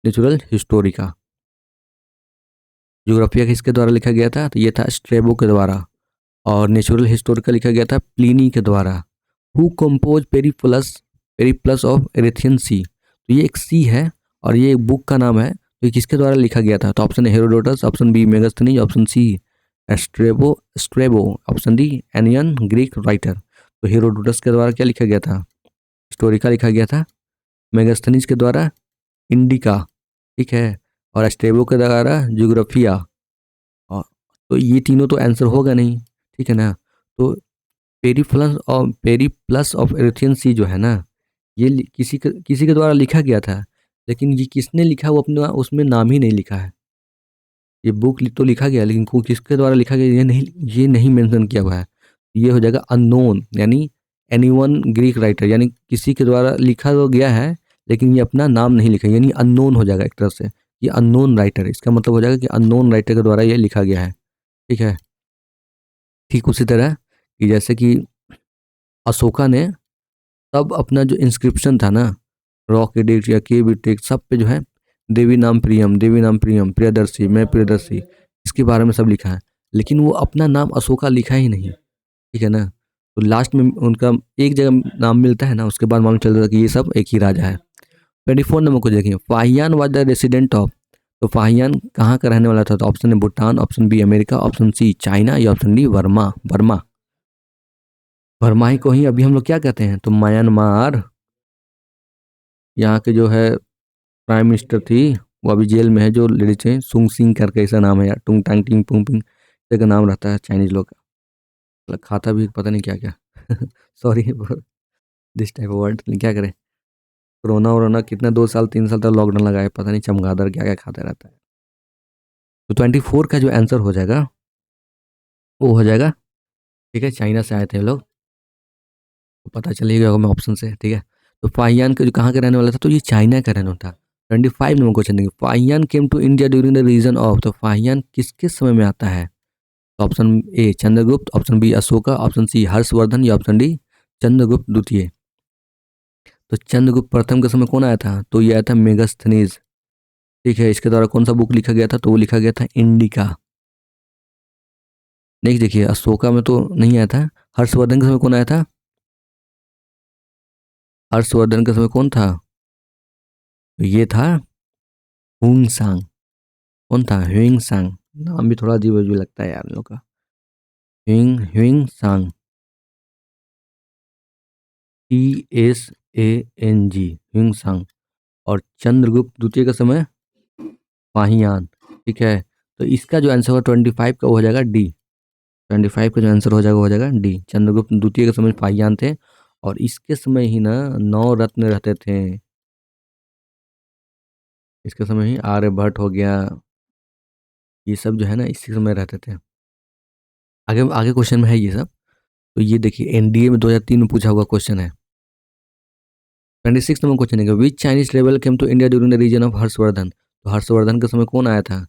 नेचुरल हिस्टोरिका। ज्योग्राफिया किसके द्वारा लिखा गया था? तो ये था स्ट्रेबो के द्वारा। और नेचुरल हिस्टोरिका लिखा गया था प्लिनी के द्वारा। हु कंपोज पेरीप्लस ऑफ एरेथियन सी? तो ये एक सी है और ये एक बुक का नाम है। तो ये किसके द्वारा लिखा गया था? तो option A Herodotus, option B Megasthenes, option C Strabo, option D Ionian Greek writer. तो हेरोडोटस के द्वारा क्या लिखा गया था? हिस्टोरिका लिखा गया था। मेगास्थनीज के द्वारा इंडिका। ठीक है, और स्ट्रेबो के द्वारा ज्योग्राफिया। और तो ये तीनों तो आंसर होगा नहीं। ठीक है ना, तो पेरी प्लस ऑफ एरेथियन सी जो है ना, ये किसी के द्वारा लिखा गया था, लेकिन ये किसने लिखा वो अपने उसमें नाम ही नहीं लिखा है। ये बुक तो लिखा गया, लेकिन किसके द्वारा लिखा गया ये नहीं मेंशन किया हुआ है। ये हो जाएगा अननोन, यानी एनीवन ग्रीक राइटर, यानी किसी के द्वारा लिखा तो गया है लेकिन ये अपना नाम नहीं लिखा, यानी अननोन हो जाएगा एक तरह से। ये अननोन राइटर, इसका मतलब हो जाएगा कि अननोन राइटर के द्वारा ये लिखा गया है। ठीक है, ठीक उसी तरह कि जैसे कि अशोका ने तब अपना जो इंस्क्रिप्शन था ना, रॉक एडिक्ट या केव एडिक्ट, सब पे जो है देवी नाम प्रियम, प्रियदर्शी, मैं प्रियदर्शी, इसके बारे में सब लिखा है। लेकिन वो अपना नाम अशोका लिखा ही नहीं। ठीक है ना, तो लास्ट में उनका एक जगह नाम मिलता है ना, उसके बाद मालूम चलता था कि ये सब एक ही राजा है। 24 नंबर को देखिए, Fahien was the resident of. तो फाहियान कहाँ का रहने वाला था? तो option A Bhutan, option B America, option C China, या option D Burma Burma. Burma ही को ही अभी हम लोग क्या कहते हैं? तो म्यांमार। यहाँ के जो है प्राइम मिनिस्टर थी, वो अभी जेल में है, जो लेडीज है सुंग सिंग करके, ऐसा नाम है यार, टुंग टांग टिंग पुंग पिंग का नाम रहता है चाइनीज लोग का। मतलब खाता भी पता नहीं क्या क्या। Sorry this type of word, लेकिन क्या करें, कोरोना वोरोना कितना 2 साल 3 साल तक लॉकडाउन लगा है, पता नहीं चमगादड़ क्या क्या खाता रहता है। तो 24 का जो आंसर हो जाएगा वो हो जाएगा, ठीक है, चाइना से आए थे लोग, तो पता चलेगा मैं ऑप्शन से। ठीक है, तो फाहियान का जो कहाँ का रहने वाला था? तो ये चाइना का रहने वाला था। 25 नंबर क्वेश्चन देखिए, Fahien came to India during the region of. तो फाहियान किसके समय में आता है? तो option A Chandragupta, option B Ashoka, option C Harshavardhan, या ऑप्शन डी चंद्रगुप्त द्वितीय। तो चंद्रगुप्त प्रथम के समय कौन आया था? तो ये आया था मेगास्थनीज। ठीक है, इसके द्वारा कौन सा बुक लिखा गया था? तो वो लिखा गया था इंडिका। नेक्स्ट देखिए, अशोका में तो नहीं आया था। हर्षवर्धन के समय कौन आया था? हर्षवर्धन के समय कौन था? तो ये था हुंग सांग। कौन था? ह्यूइंग सांग। नाम भी थोड़ा अजीब अजीब लगता है यार इन लोग का। ह्यूइंग ह्यूइंग सांग। TSANG, ह्यूंग और चंद्रगुप्त द्वितीय का समय फाहियान। ठीक है, तो इसका जो आंसर होगा 25 का वो हो जाएगा डी। 25 का जो आंसर हो जाएगा वो हो जाएगा डी। चंद्रगुप्त द्वितीय के समय फाहियान थे और इसके समय ही ना 9 रत्न रहते थे। इसके समय ही आर्यभट्ट हो गया, ये सब जो है ना इसी समय रहते थे। आगे आगे क्वेश्चन में है ये सब। तो ये देखिए एनडीए में 2003 में पूछा हुआ क्वेश्चन है। 26 नंबर क्वेश्चन है, which Chinese travel came to India during the region of Harshavardhana. तो हर्षवर्धन के समय कौन आया था?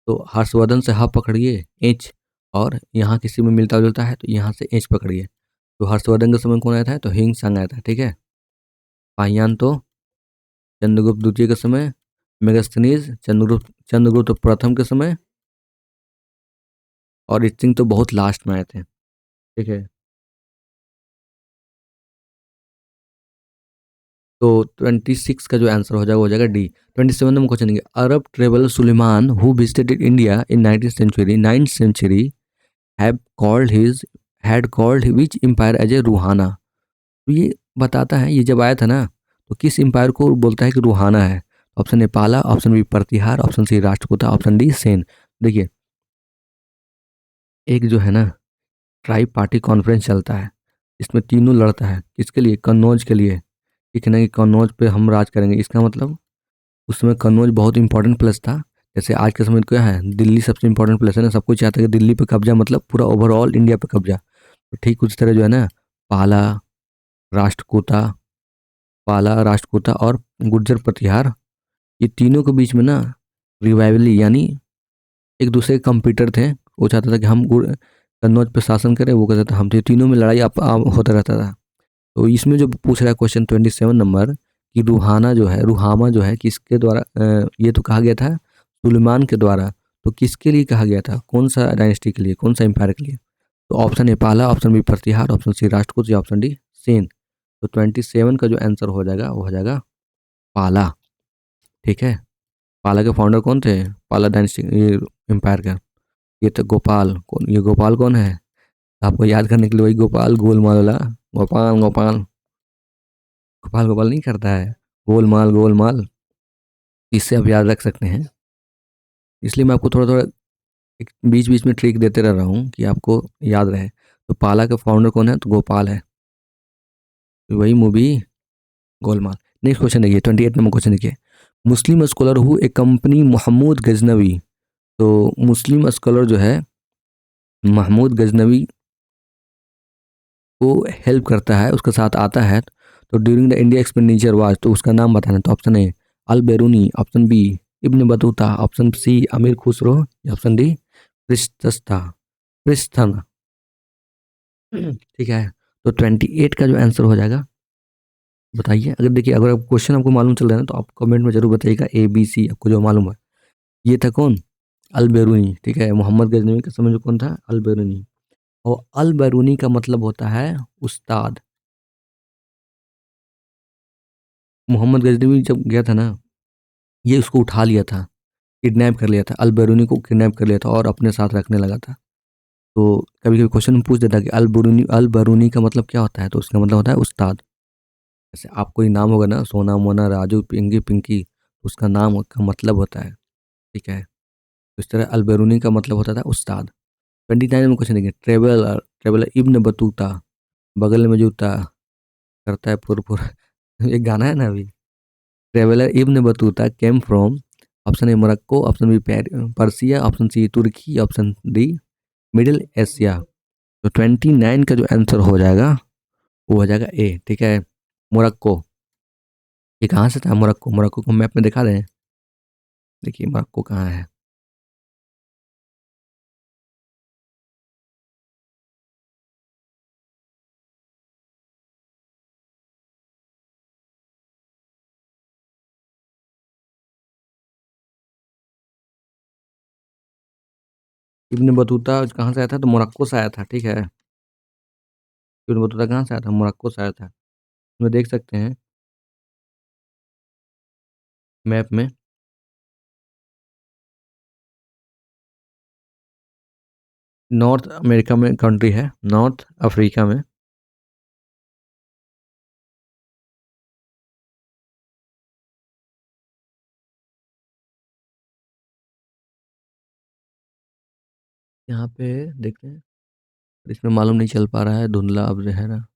तो हर्षवर्धन से ह पकड़िए एच, और यहाँ किसी में मिलता जुलता है तो यहाँ से एच पकड़िए। तो हर्षवर्धन के समय कौन आया था? तो हिंग संग आया था। ठीक है, फाहियान तो चंद्रगुप्त द्वितीय के समय, मेगास्थनीज चंद्रगुप्त प्रथम के समय, और इत्सिंग तो बहुत लास्ट में आए थे। ठीक है, तो 26 का जो आंसर हो जाएगा वो हो जाएगा डी। 27 नंबर क्वेश्चन है, Arab traveller Sulaiman who visited India in 9th century have called his head called which empire as a Ruhana. तो ये बताता है ये जब आया था ना तो किस एम्पायर को बोलता है कि रूहाना है। Option A Pala, option B Pratihara, option C Rashtrakuta, option D Sena. देखिए एक जो है ना ट्राई पार्टी कॉन्फ्रेंस चलता है, इसमें तीनों लड़ता है किसके लिए? कन्नौज के लिए। ठीक है ना, कि कन्नौज पे हम राज करेंगे, इसका मतलब उस समय कन्नौज बहुत इंपॉर्टेंट प्लेस था। जैसे आज के समय में क्या है, दिल्ली सबसे इंपॉर्टेंट प्लेस है ना, सब कुछ चाहता है कि दिल्ली पे कब्जा, मतलब पूरा ओवरऑल इंडिया पे कब्जा। तो ठीक उस तरह जो है ना पाला, राष्ट्रकूटा राष्ट्रकूटा और गुर्जर प्रतिहार, ये तीनों के बीच में ना रिवाइवली, यानी एक दूसरे के कंपीटर थे। वो चाहता था कि हम कन्नौज पे शासन करें, वो कहता था हम, तो तीनों में लड़ाई होता रहता था। तो इसमें जो पूछ रहा है क्वेश्चन 27 नंबर कि रूहाना जो है, रूहामा जो है किसके द्वारा ये तो कहा गया था सुलेमान के द्वारा। तो किसके लिए कहा गया था, कौन सा डायनेस्टी के लिए, कौन सा एम्पायर के लिए? तो option A Pala, option B Pratihara, option सी राष्ट्रकूट या ऑप्शन डी सेन। तो 27 का जो आंसर हो जाएगा वो हो जाएगा पाला। ठीक है, पाला के फाउंडर कौन थे? पाला डायनेस्टी एम्पायर का ये तो गोपाल। कौन ये गोपाल कौन है? आपको याद करने के लिए वही गोपाल गोलमाल वाला, गोपाल गोपाल गोपाल गोपाल नहीं करता है, गोलमाल गोलमाल, इससे आप याद रख सकते हैं। इसलिए मैं आपको थोड़ा थोड़ा एक बीच बीच में ट्रिक देते रह रहा हूँ कि आपको याद रहे। तो पाला का फाउंडर कौन है? तो गोपाल है, तो वही मूवी गोलमाल। नेक्स्ट क्वेश्चन देखिए 28 नंबर क्वेश्चन देखिए, Muslim scholar who a company Mahmud Ghaznavi. तो मुस्लिम स्कॉलर जो है महमूद गजनवी को हेल्प करता है, उसके साथ आता है तो during the India expenditure was, तो उसका नाम बताना। तो option A Al Biruni, option B Ibn Battuta, option C Amir Khusro, option D पृष्ठस्था पृष्ठन। ठीक है, तो 28 का जो आंसर हो जाएगा बताइए। अगर देखिए अगर क्वेश्चन आपको मालूम चल रहा है ना तो आप कमेंट में जरूर बताइएगा ए बी सी आपको जो मालूम है। ये था कौन? अल बेरूनी। ठीक है, मोहम्मद गजनवी के समय जो कौन था? अल बेरूनी। और अल बेरूनी का मतलब होता है उस्ताद। मोहम्मद गजनवी जब गया था ना, ये उसको उठा लिया था, किडनैप कर लिया था, अल बेरूनी को किडनैप कर लिया था और अपने साथ रखने लगा था। तो कभी कभी क्वेश्चन में पूछ देता कि अल बेरूनी का मतलब क्या होता है, तो उसका मतलब होता है उस्ताद। जैसे आपको ही नाम होगा ना सोना मोना राजू पिंकी पिंकी, तो उसका नाम का मतलब होता है। ठीक है, तो इस तरह अल बेरूनी का मतलब होता था उस्ताद। 29 में क्वेश्चन देखिए, ट्रेवलर इब्न बतूता, बगल में जूता करता है फुर फुर। एक गाना है ना अभी, traveller Ibn Battuta came from, option A Morocco, option B Persia, option C Turkey, option D Middle Asia. तो 29 का जो आंसर हो जाएगा वो हो जाएगा ए। ठीक है, मोरक्को। ये कहाँ से था मोरक्को? मोरक्को को मैप में दिखा रहे हैं, देखिए मोरक्को कहाँ है। इब्न बतूता कहाँ से आया था? तो मोरक्को से आया था। ठीक है, इब्न बतूता कहाँ से आया था? मोरक्को से आया था। इसमें देख सकते हैं मैप में। नॉर्थ अमेरिका में कंट्री है, नॉर्थ अफ्रीका में। यहाँ पे देखते हैं, इसमें मालूम नहीं चल पा रहा है, धुंधला अब जो है ना।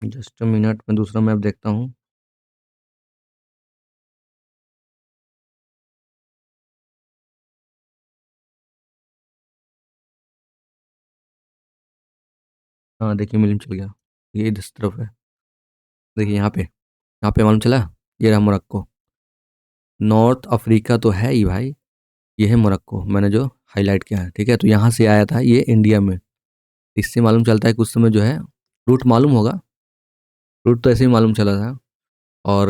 जस्ट मिनट में दूसरा मैप देखता हूँ। हाँ देखिए, मालूम चल गया, ये इस तरफ है। देखिए यहाँ पे मालूम चला, ये रहा मोरक्को। नॉर्थ अफ्रीका तो है ही भाई, ये है मोरक्को, मैंने जो हाईलाइट किया है, ठीक है। तो यहाँ से आया था ये इंडिया में। इससे मालूम चलता है कि उस समय जो है रूट मालूम होगा, रूट तो ऐसे ही मालूम चला था। और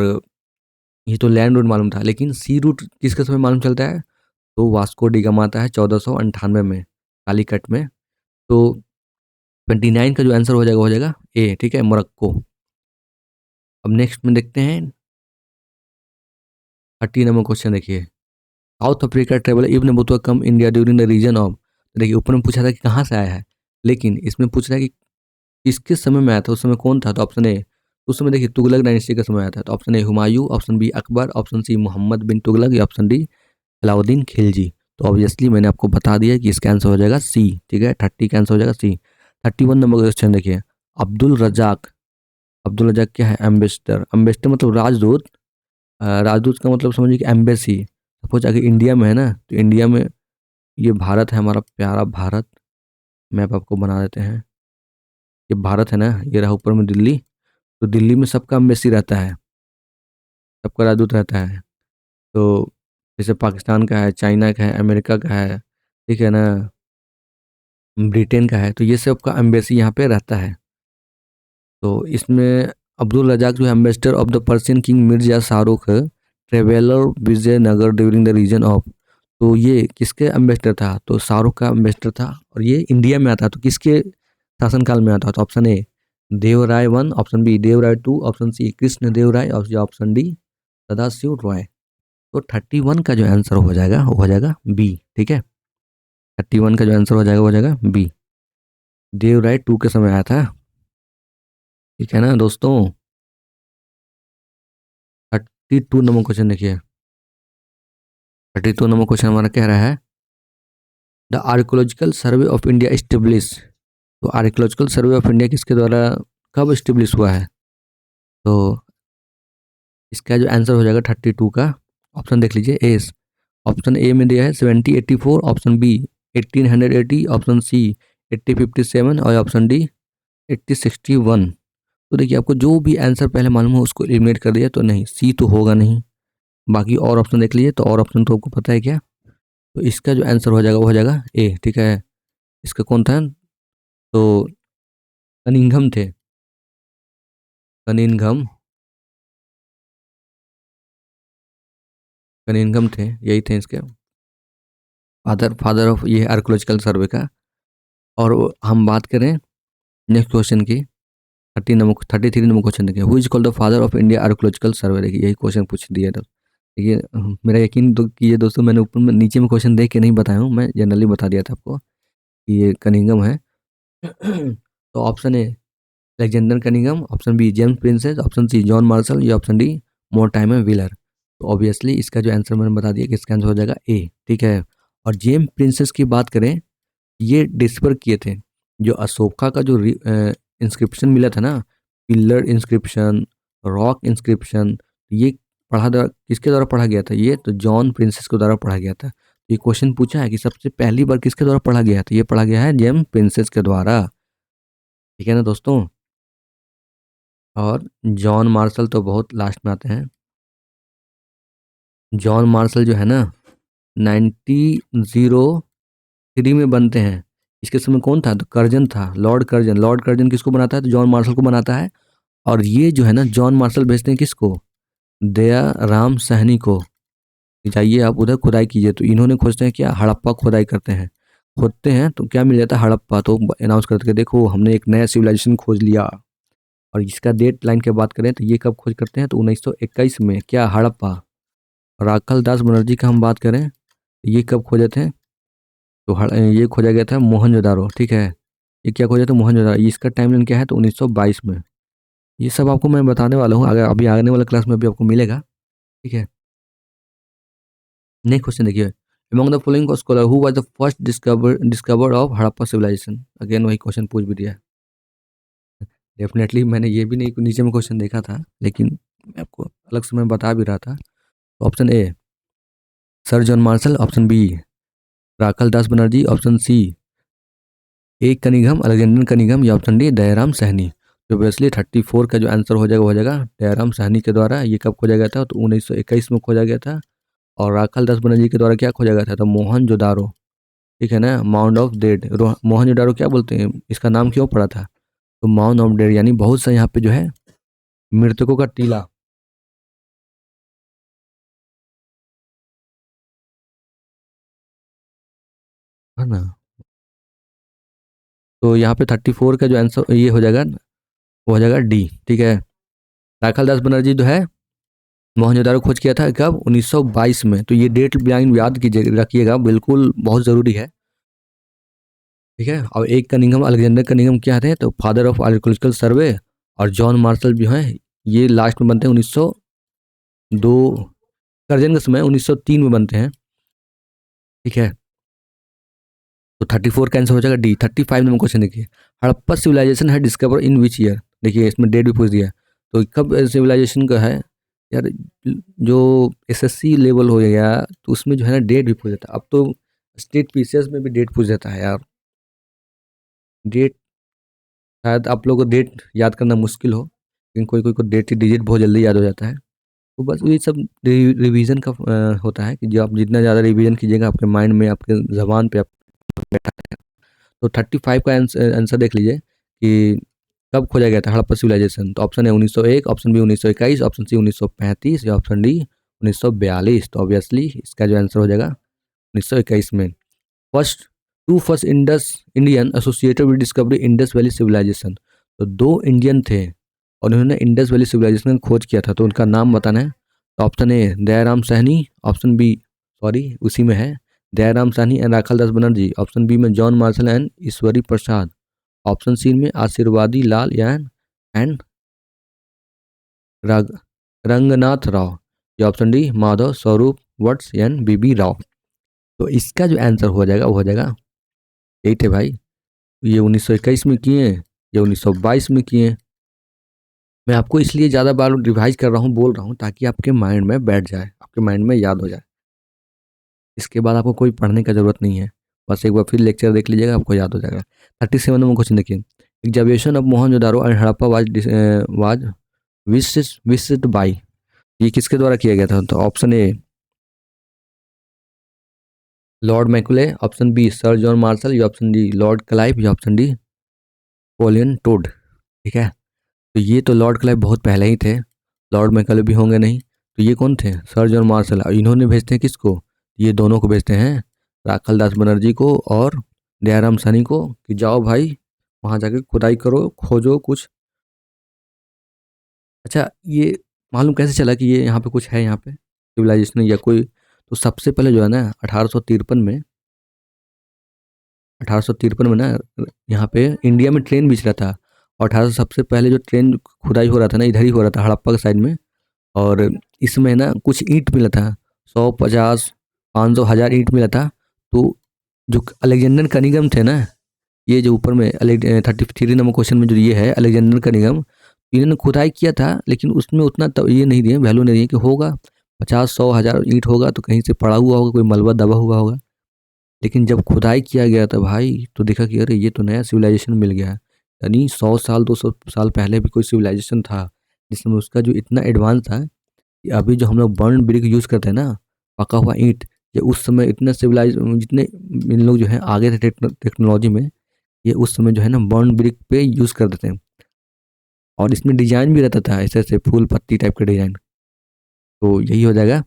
ये तो लैंड रूट मालूम था, लेकिन सी रूट किसके समय मालूम चलता है? तो वास्को डी गामा आता है 1498 में कालीकट में। तो 29 का जो आंसर हो जाएगा ए, ठीक है, मोरक्को। अब नेक्स्ट में देखते हैं 30 नंबर क्वेश्चन। देखिए, South Africa travel Ibn Battuta come India during the region of. देखिए ऊपर में पूछा था कि कहाँ से आया है, लेकिन इसमें पूछ रहा है कि किसके समय में आया था, उस समय कौन था। तो ऑप्शन ए, उस समय देखिए तुगलक डायनेस्टी का समय आया था। तो option A Humayun, option B Akbar, option C Mohammad bin Tughlaq, या ऑप्शन डी अलाउद्दीन खिलजी। तो ऑब्वियसली मैंने आपको बता दिया कि इसका आंसर हो जाएगा सी, ठीक है। 30 का आंसर हो जाएगा सी। 31 नंबर क्वेश्चन देखिए, अब्दुल रजाक। अब्दुल रजाक क्या है? एम्बेसडर। एम्बेसडर मतलब राजदूत। राजदूत का मतलब समझिए कि एम्बेसी। सपोज अगर इंडिया में है ना, तो इंडिया में ये भारत है, हमारा प्यारा भारत। मैप आपको बना देते हैं। ये भारत है ना, ये रहा ऊपर में दिल्ली। तो दिल्ली में सबका एम्बेसी रहता है, सबका राजदूत रहता है। तो जैसे पाकिस्तान का है, चाइना का है, अमेरिका का है, ठीक है ना, ब्रिटेन का है, तो ये सब का एम्बेसी यहाँ पे रहता है। तो इसमें अब्दुल रजाक जो है ambassador of the Persian king Mirza Shahrukh traveller Vijayanagar during the region of. तो ये किसके एम्बेसडर था? तो शाहरुख का एम्बेसडर था, और ये इंडिया में आता। तो किसके शासनकाल में आता? तो option A Devaraya one, option B Devaraya two, option C Krishna Devaraya, और ऑप्शन डी सदाशिव रॉय। तो 31 का जो आंसर हो जाएगा वो हो जाएगा बी, ठीक है। 31 का जो आंसर हो जाएगा वो हो जाएगा बी, देवराय टू के समय आया था, ठीक है ना दोस्तों। 32 नंबर क्वेश्चन देखिए। 32 नंबर क्वेश्चन हमारा कह रहा है the archaeological survey of India establish. तो आर्कोलॉजिकल सर्वे ऑफ इंडिया किसके द्वारा कब इस्टेब्लिश हुआ है? तो इसका जो आंसर हो जाएगा 32 का, ऑप्शन देख लीजिए। एस, ऑप्शन ए में दिया है 1784, ऑप्शन बी 1880, ऑप्शन सी 1857, और ऑप्शन डी 1861। तो देखिए आपको जो भी आंसर पहले मालूम हो उसको एलिमिनेट कर दिया, तो नहीं, सी तो होगा नहीं। बाकी और ऑप्शन देख लीजिए, तो और ऑप्शन तो आपको पता है क्या। तो इसका जो आंसर हो जाएगा वो हो जाएगा ए, ठीक है। इसका कौन था? तो कनिंघम थे, कनिंघम, कनिंघम थे, यही थे इसके फादर, फादर ऑफ ये आर्कोलॉजिकल सर्वे का। और हम बात करें नेक्स्ट क्वेश्चन की, 33 नंबर क्वेश्चन देखिए, who is called the father of India archaeological survey. देखिए यही क्वेश्चन पूछ दिया था। देखिए मेरा यकीन तो कीजिए दोस्तों, मैंने ऊपर में नीचे में क्वेश्चन देख के नहीं बताया हूँ, मैं जनरली बता दिया था आपको कि ये कनिंघम है। तो option A Alexander Cunningham, option B James Prinsep, option C John Marshall, या ऑप्शन डी मोर्टाइमर व्हीलर। तो ऑब्वियसली इसका जो आंसर मैंने बता दिया कि इसका आंसर हो जाएगा ए, ठीक है। और जेम्स प्रिंसेस की बात करें, ये डिस्कवर किए थे जो अशोका का जो इंस्क्रिप्शन मिला था ना, पिलर इंस्क्रिप्शन, रॉक इंस्क्रिप्शन, ये किसके द्वारा पढ़ा गया था? ये तो जॉन प्रिंसेस के द्वारा पढ़ा गया था। ये क्वेश्चन पूछा है कि सबसे पहली बार किसके द्वारा पढ़ा गया था? ये पढ़ा गया है जेम्स प्रिंसेस के द्वारा, ठीक है ना दोस्तों। और जॉन मार्शल तो बहुत लास्ट में आते हैं। जॉन मार्शल जो है ना 1903 में बनते हैं। इसके समय कौन था? तो कर्जन था, लॉर्ड कर्जन। लॉर्ड कर्जन किसको बनाता है? तो जॉन मार्शल को बनाता है। और ये जो है ना जॉन मार्शल भेजते हैं किसको? दया राम सहनी को, कि जाइए आप उधर खुदाई कीजिए। तो इन्होंने खोजते हैं क्या? हड़प्पा खुदाई करते हैं, खोदते हैं तो क्या मिल जाता है? हड़प्पा। तो अनाउंस करते हैं देखो हमने एक नया सिविलाइजेशन खोज लिया। और इसका डेट लाइन की बात करें तो ये कब खोज करते हैं? तो 1921 में, क्या? हड़प्पा। राखल दास बनर्जी का हम बात करें, ये कब खोजे थे? तो ये खोजा गया था मोहनजोदारो, ठीक है। ये क्या खोजा था? मोहनजोदारो। इसका टाइमलाइन क्या है? तो 1922 में। ये सब आपको मैं बताने वाला हूँ, अगर अभी आने वाले क्लास में भी आपको मिलेगा। ठीक है, नेक्स्ट क्वेश्चन देखिए, among the following scholar who was the first discover of Harappa civilization. Again वही क्वेश्चन पूछ भी दिया है। डेफिनेटली मैंने ये भी नहीं नीचे में क्वेश्चन देखा था, लेकिन मैं आपको अलग से मैं बता भी रहा था। तो option A sir John Marshall, option B Rakhal Das Banerjee, option C A Cunningham Alexander Cunningham, या ऑप्शन डी दयाराम सहनी। तो ऑब्वियसली 34 का जो आंसर हो जाएगा दयाराम सहनी के द्वारा। ये कब खोजा गया था? तो 1921 में खोजा गया था। और राखल दास बनर्जी के द्वारा क्या खोजा गया था? तो मोहनजोदारो। ठीक है ना, माउंड ऑफ डेड। मोहनजोदारो क्या बोलते हैं, इसका नाम क्यों पड़ा था? तो माउंड ऑफ डेड यानी बहुत सा यहाँ पे जो है मृतकों का टीला। है ना, तो यहाँ पे 34 का जो आंसर ये हो जाएगा, वो हो जाएगा डी। ठीक है, राखल दास बनर्जी जो है मोहनजोदारो खोज किया था कब? 1922 में। तो ये डेट लाइन याद कीजिए, रखिएगा, बिल्कुल बहुत ज़रूरी है। ठीक है, और एक कनिंघम अलेक्जेंडर कनिंघम क्या थे? तो फादर ऑफ आर्कियोलॉजिकल सर्वे। और जॉन मार्शल जो हैं ये लास्ट में बनते हैं 1902, सर्जन के समय 1903 में बनते हैं। ठीक है, तो 34 का आंसर हो जाएगा डी। 35 नंबर क्वेश्चन देखिए, हड़प्पा सिविलाइजेशन है डिस्कवर इन विच ईयर। देखिए इसमें डेट भी पूछ दिया, तो कब सिविलाइजेशन का है यार? जो एसएससी लेवल हो गया तो उसमें जो है ना डेट भी पूछ देता है। अब तो स्टेट पीसीएस में भी डेट पूछ देता है यार। डेट शायद आप लोगों को डेट याद करना मुश्किल हो, लेकिन कोई कोई को डेट डिजिट बहुत जल्दी याद हो जाता है। तो बस ये सब रिवीजन का होता है कि जो आप जितना ज़्यादा रिवीजन कीजिएगा आपके माइंड में, आपके जबान पे आप बैठा है। तो 35 का आंसर आंसर देख लीजिए कि कब खोजा गया था हड़प्पा सिविलाइजेशन। तो ऑप्शन है 1901, ऑप्शन बी 1921, ऑप्शन सी 1935, या ऑप्शन डी 1942। तो ऑब्वियसली इसका जो आंसर हो जाएगा 1921 में। First Indus Indian associated with discovery Indus valley civilization. तो दो इंडियन थे और उन्होंने इंडस वैली सिविलाइजेशन का खोज किया था, तो उनका नाम बताना है। तो option A Dayaram Sahni, option B sorry उसी में है Dayaram Sahni and Rakhal Das Banerjee, option B में John Marshall and Ishwari Prasad, option C में आशीर्वादी लाल यान एंड रग रंगनाथ राव, या ऑप्शन डी माधव स्वरूप वट्स एंड बीबी राव। तो इसका जो आंसर हो जाएगा वो हो जाएगा 8 है भाई। ये 1921 में किए, ये 1922 में किए। मैं आपको इसलिए ज़्यादा बार रिवाइज कर रहा हूँ, बोल रहा हूँ, ताकि आपके माइंड में बैठ जाए, आपके माइंड में याद हो जाए। इसके बाद आपको कोई पढ़ने का ज़रूरत नहीं है, बस एक बार फिर लेक्चर देख लीजिएगा, आपको याद हो जाएगा। 37 नंबर क्वेश्चन देखिए, exhibition of Mohenjodaro and Harappa was visited by. ये किसके द्वारा किया गया था? तो option A Lord Macaulay, option B Sir John Marshall, या ऑप्शन डी लॉर्ड क्लाइव, या ऑप्शन डी पोलियन टोड। ठीक है, तो ये तो लॉर्ड क्लाइव बहुत पहले ही थे, लॉर्ड मैकुले भी होंगे नहीं। तो ये कौन थे? Sir John martial. और इन्होंने भेजते हैं किसको? ये दोनों को भेजते हैं, राखल दास बनर्जी को और दयाराम सानी को, कि जाओ भाई वहाँ जाके खुदाई करो, खोजो कुछ। अच्छा, ये मालूम कैसे चला कि ये यहाँ पे कुछ है, यहाँ पे सिविलाइजेशन या कोई? तो सबसे पहले जो है ना 1853 में ना यहाँ पे इंडिया में ट्रेन बिछ रहा था। और 1800 सबसे पहले जो ट्रेन खुदाई हो रहा था ना, इधर ही हो रहा था हड़प्पा के साइड में। और इसमें ना कुछ ईंट मिला था, 100, 50, 500, 1000 ईंट मिला था। तो जो अलेक्जेंडर कनिंघम थे ना, ये जो ऊपर में 33 नंबर क्वेश्चन में जो ये है अलेक्जेंडर कनिंघम, इन्होंने खुदाई किया था, लेकिन उसमें उतना ये नहीं दिए, वैल्यू नहीं दिए कि होगा 50, 100, 1000 ईंट होगा तो कहीं से पड़ा हुआ होगा, कोई मलबा दबा हुआ होगा। लेकिन जब खुदाई किया गया था भाई, तो देखा कि अरे ये तो नया सिविलाइजेशन मिल गया है। यानी 100 साल 200 साल पहले भी कोई सिविलाइजेशन था, जिसमें उसका जो इतना एडवांस था कि अभी जो हम लोग बर्न ब्रिक यूज़ करते हैं ना, पका हुआ ईंट, ये उस समय इतना सिविलाइज जितने इन लोग जो है आगे थे टेक्नोलॉजी में, ये उस समय जो है ना बर्न ब्रिक पे यूज़ करते थे। और इसमें डिजाइन भी रहता था, ऐसे ऐसे फूल पत्ती टाइप का डिजाइन। तो यही हो जाएगा,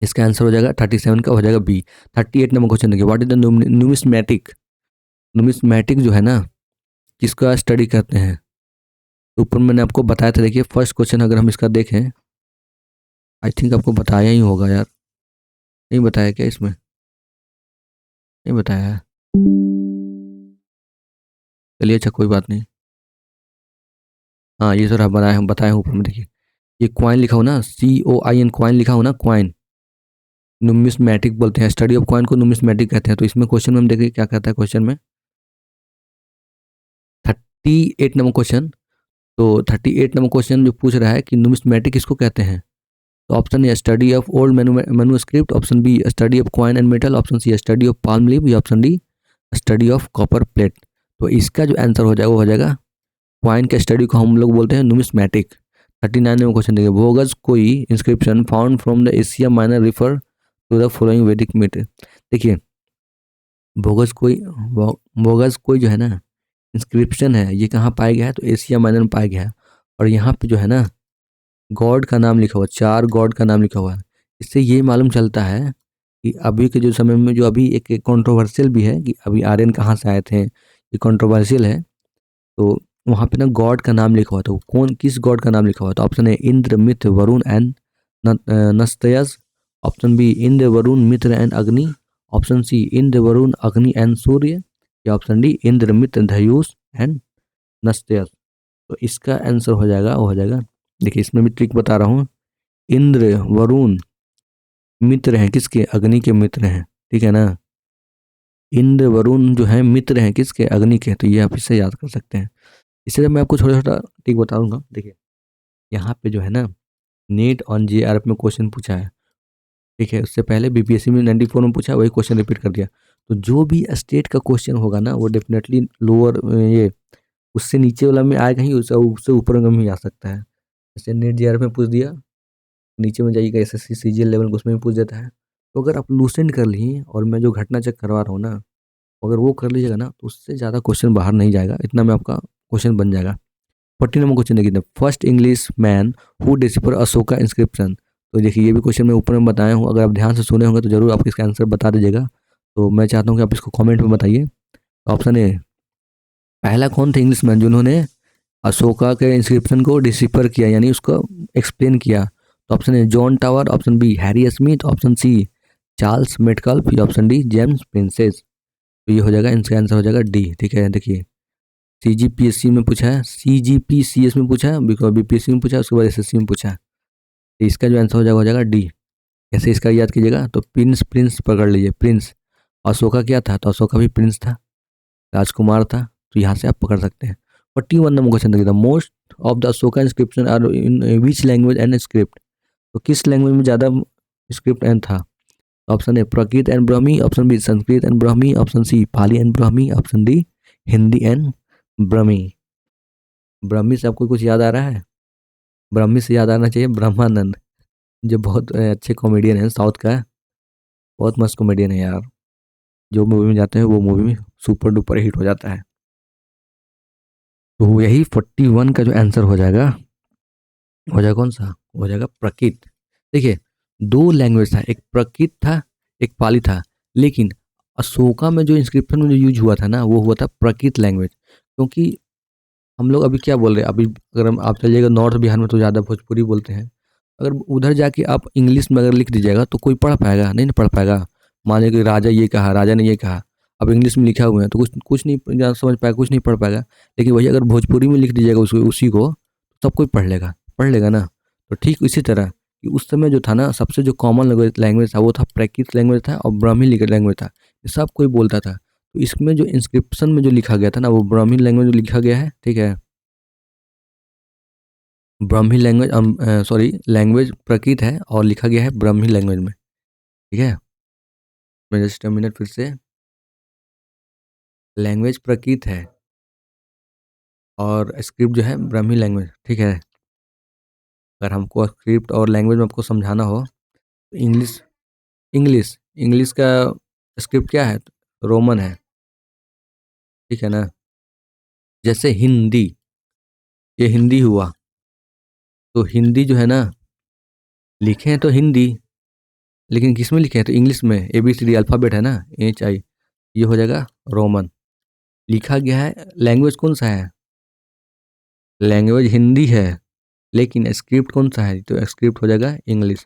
इसका आंसर हो जाएगा 37 का हो जाएगा बी। 38 नंबर क्वेश्चन देखिए, what is the numismatic. Numismatic जो है ना किसका स्टडी करते हैं? तो ऊपर मैंने आपको बताया था, देखिए फर्स्ट क्वेश्चन अगर हम इसका देखें, आई थिंक आपको बताया ही होगा यार, नहीं बताया क्या इसमें? नहीं बताया है। चलिए अच्छा कोई बात नहीं। हाँ ये सर बताए बताए ऊपर में देखिए, ये क्वाइन लिखा हो ना, COIN क्वाइन लिखा हो ना, क्वाइन नुमिस्मेटिक बोलते हैं, स्टडी ऑफ क्वाइन को नुमिस्मेटिक कहते हैं। तो इसमें क्वेश्चन में हम देखिए क्या कहता है क्वेश्चन में, 38 नंबर क्वेश्चन। तो 38 नंबर क्वेश्चन जो पूछ रहा है कि नुमिस्मेटिक किसको कहते हैं, तो option A study of old manuscript, option B study of coin and metal, option C study of palm leaf, या option D study of copper plate. तो इसका जो आंसर हो जाएगा वो हो जाएगा कॉइन के स्टडी को हम लोग बोलते हैं नुमिस्मेटिक। 39 में क्वेश्चन देखिए, Boghazkoi inscription found from the Asia Minor refer to the following Vedic myth. देखिए भोगस कोई भोगस कोई जो है ना इंस्क्रिप्शन है, ये कहाँ पाया गया है, तो एशिया माइनर में पाया गया है। और यहाँ पे जो है ना गॉड का नाम लिखा हुआ, 4 गॉड का नाम लिखा हुआ है। इससे ये मालूम चलता है कि अभी के जो समय में जो अभी एक कंट्रोवर्शियल भी है कि अभी आर्यन कहाँ से आए थे, ये कंट्रोवर्शियल है। तो वहाँ पे ना गॉड का नाम लिखा हुआ था, कौन किस गॉड का नाम लिखा हुआ था, option A Indra Mitra Varuna and Nasatyas, option B Indra Varuna Mitra and Agni, option C Indra Varuna Agni and Surya, या option D Indra Mitra Dyaus and Nasatyas. तो इसका आंसर हो जाएगा वो हो जाएगा, देखिए इसमें भी ट्रिक बता रहा हूँ, इंद्र वरुण मित्र हैं किसके, अग्नि के मित्र हैं, ठीक है ना। इंद्र वरुण जो है मित्र हैं किसके, अग्नि के। तो ये आप इससे याद कर सकते हैं। इससे मैं आपको छोटा छोटा ट्रिक बताऊंगा। देखिए यहाँ पे जो है ना नेट ऑन JRF में क्वेश्चन पूछा है, ठीक है, उससे पहले BPSC में 94 में पूछा, वही क्वेश्चन रिपीट कर दिया। तो जो भी स्टेट का क्वेश्चन होगा ना वो डेफिनेटली लोअर ये उससे नीचे वाला में आएगा ही, उससे ऊपर में भी आ सकता है। जैसे नेट JRF में पूछ दिया, नीचे में जाइएगा SSC CGL लेवल उसमें भी पूछ देता है। तो अगर आप लूसेंट कर लिए और मैं जो घटना चेक करवा रहा हूँ ना, अगर वो कर लीजिएगा ना तो उससे ज़्यादा क्वेश्चन बाहर नहीं जाएगा, इतना में आपका क्वेश्चन बन जाएगा। 40 नंबर क्वेश्चन देखिए, first English man who decipher Ashoka inscription. तो देखिए ये भी क्वेश्चन मैं ऊपर में बताया हूँ, अगर आप ध्यान से सुने होंगे तो जरूर आप इसका आंसर बता दीजिएगा। तो मैं चाहता हूँ कि आप इसको कमेंट में बताइए। ऑप्शन ए, पहला कौन थे इंग्लिश मैन जिन्होंने अशोका के इंस्क्रिप्शन को डिसिफर किया यानी उसको एक्सप्लेन किया। तो option A John Tower, option B Harry Smith, option C Charles Metcalfe, या ऑप्शन डी जेम्स प्रिंसेस। तो ये हो जाएगा, इनका आंसर हो जाएगा डी, ठीक है। देखिए CGPSC में पूछा है, CGPCS में पूछा है, बिकॉज BPSC में पूछा है, उसके बाद SSC में पूछा है। तो इसका जो आंसर हो जाएगा डी। कैसे इसका याद कीजिएगा, तो प्रिंस प्रिंस पकड़ लीजिए, प्रिंस। अशोका क्या था, तो अशोका भी प्रिंस था, राजकुमार था। तो यहाँ से आप पकड़ सकते हैं। 41 नंबर क्वेश्चन देखिए, the most of the Ashoka inscription are in which language and script. तो किस लैंग्वेज में ज़्यादा स्क्रिप्ट एंड था। Option A Prakrit and Brahmi, option B Sanskrit and Brahmi, option C Pali and Brahmi, option D Hindi and Brahmi. Brahmi से आपको कुछ याद आ रहा है, ब्राह्मी से याद आना चाहिए ब्रह्मानंद, जो बहुत अच्छे कॉमेडियन हैं साउथ का, बहुत मस्त कॉमेडियन है यार। जो मूवी में जाते हैं वो मूवी में सुपर डुपर हिट हो जाता है। तो यही 41 का जो आंसर हो जाएगा कौन सा, हो जाएगा प्रकृत। देखिए दो लैंग्वेज था, एक प्रकृत था एक पाली था, लेकिन अशोका में जो इंस्क्रिप्शन में जो यूज हुआ था ना वो हुआ था प्रकृत लैंग्वेज। क्योंकि हम लोग अभी क्या बोल रहे हैं, अभी अगर हम आप चलिएगा नॉर्थ बिहार में तो ज़्यादा भोजपुरी बोलते हैं। अगर उधर जाके आप इंग्लिश में अगर लिख दीजिएगा तो कोई पढ़ पाएगा नहीं, ना पढ़ पाएगा। मान लीजिए कि राजा ये कहा, राजा ने ये कहा, अब इंग्लिश में लिखा हुआ है तो कुछ कुछ नहीं समझ पाएगा, कुछ नहीं पढ़ पाएगा। लेकिन वही अगर भोजपुरी में लिख दीजिएगा उसी को, सब कोई पढ़ लेगा ना। तो ठीक इसी तरह कि उस समय जो था ना सबसे जो कॉमन लैंग्वेज था वो था प्राकृत लैंग्वेज था और ब्राह्मी लैंग्वेज था, ये सब कोई बोलता था। तो इसमें जो इंस्क्रिप्शन में जो लिखा गया था ना वो ब्राह्मी लैंग्वेज में लिखा गया है, ठीक है। ब्राह्मी लैंग्वेज, सॉरी लैंग्वेज प्राकृत है और लिखा गया है ब्राह्मी लैंग्वेज में, ठीक है। मैं जस्ट अ मिनट फिर से, लैंग्वेज प्राकृत है और स्क्रिप्ट जो है ब्राह्मी लैंग्वेज, ठीक है। अगर हमको स्क्रिप्ट और लैंग्वेज में आपको समझाना हो तो इंग्लिश, इंग्लिश का स्क्रिप्ट क्या है, रोमन है, ठीक है ना। जैसे हिंदी, ये हिंदी हुआ, तो हिंदी जो है ना लिखे हैं तो हिंदी, लेकिन किस में लिखे हैं तो इंग्लिश में, ABCD अल्फ़ाबेट है ना, HI, ये हो जाएगा रोमन। लिखा गया है, लैंग्वेज कौन सा है, लैंग्वेज हिंदी है, लेकिन स्क्रिप्ट कौन सा है, तो स्क्रिप्ट हो जाएगा इंग्लिश।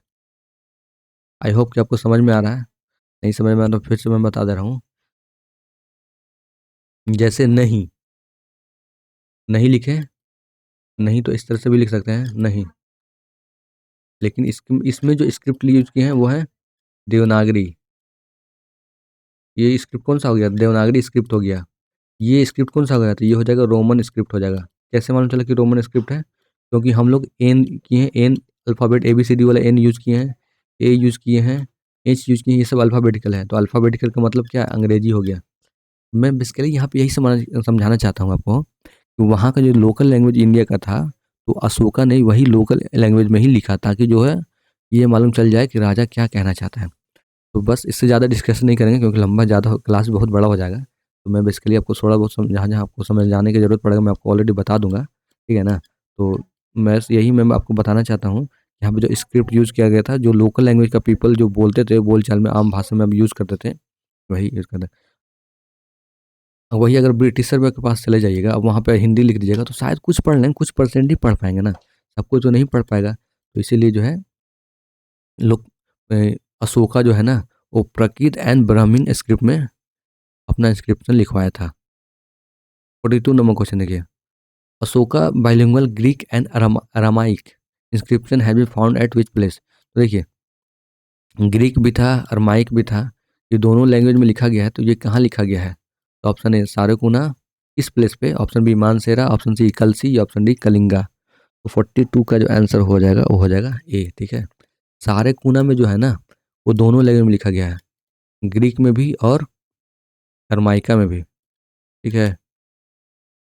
आई होप कि आपको समझ में आ रहा है, नहीं समझ में आ रहा तो फिर से मैं बता दे रहा हूँ। जैसे नहीं, नहीं लिखे, नहीं तो इस तरह से भी लिख सकते हैं नहीं, लेकिन इसमें जो स्क्रिप्ट यूज किए हैं वो है देवनागरी। ये स्क्रिप्ट कौन सा हो गया? देवनागरी स्क्रिप्ट हो गया। ये स्क्रिप्ट कौन सा हो गया? तो ये हो जाएगा रोमन स्क्रिप्ट हो जाएगा। कैसे मालूम चला कि रोमन स्क्रिप्ट है? क्योंकि हम लोग एन किए हैं, एन अल्फ़ाबेट ABCD वाला एन यूज किए हैं, ए यूज किए हैं, एच यूज किए हैं, ये सब अल्फ़ाबेटिकल है। तो अल्फ़ाबेटिकल का मतलब क्या है? अंग्रेजी हो गया। मैं बेसिकली यहाँ पे यही समझाना चाहता हूँ आपको कि वहाँ का जो लोकल लैंग्वेज इंडिया का था, तो अशोका ने वही लोकल लैंग्वेज में ही लिखा, ताकि जो है ये मालूम चल जाए कि राजा क्या कहना चाहता है। तो बस इससे ज़्यादा डिस्कशन नहीं करेंगे, क्योंकि लंबा ज़्यादा क्लास बहुत बड़ा हो जाएगा। तो मैं बेसिकली आपको थोड़ा बहुत जहाँ जहाँ आपको समझाने की ज़रूरत पड़ेगा मैं आपको ऑलरेडी बता दूंगा, ठीक है ना। तो यही मैं आपको बताना चाहता हूँ, यहाँ पे जो स्क्रिप्ट यूज़ किया गया था, जो लोकल लैंग्वेज का पीपल जो बोलते थे बोलचाल में आम भाषा में अब यूज़ करते थे, वही यूज़ करते। वही अगर ब्रिटिशर के पास चले जाइएगा, अब वहाँ पे हिंदी लिख दीजिएगा तो शायद कुछ पढ़ लें, कुछ परसेंट ही पढ़ पाएंगे ना, सबको तो नहीं पढ़ पाएगा। तो इसीलिए जो है लोग अशोका जो है ना, वो प्राकृत एंड ब्राह्मीण स्क्रिप्ट में अपना इंस्क्रिप्शन लिखवाया था। 42 नंबर क्वेश्चन देखिए, Ashoka bilingual Greek and Aramaic inscription have been found at which place. तो देखिए ग्रीक भी था, अरमाइक भी था, ये दोनों लैंग्वेज में लिखा गया है। तो ये कहाँ लिखा गया है? तो ऑप्शन ए सारेकुना, किस प्लेस पे? Option B Mansehra, option C Kalsi, या ऑप्शन डी कलिंगा। तो 42 का जो आंसर हो जाएगा वो हो जाएगा ए, ठीक है। सारेकुना में जो है ना, वो दोनों लैंग्वेज में लिखा गया है, ग्रीक में भी और अरमाइका में भी, ठीक है।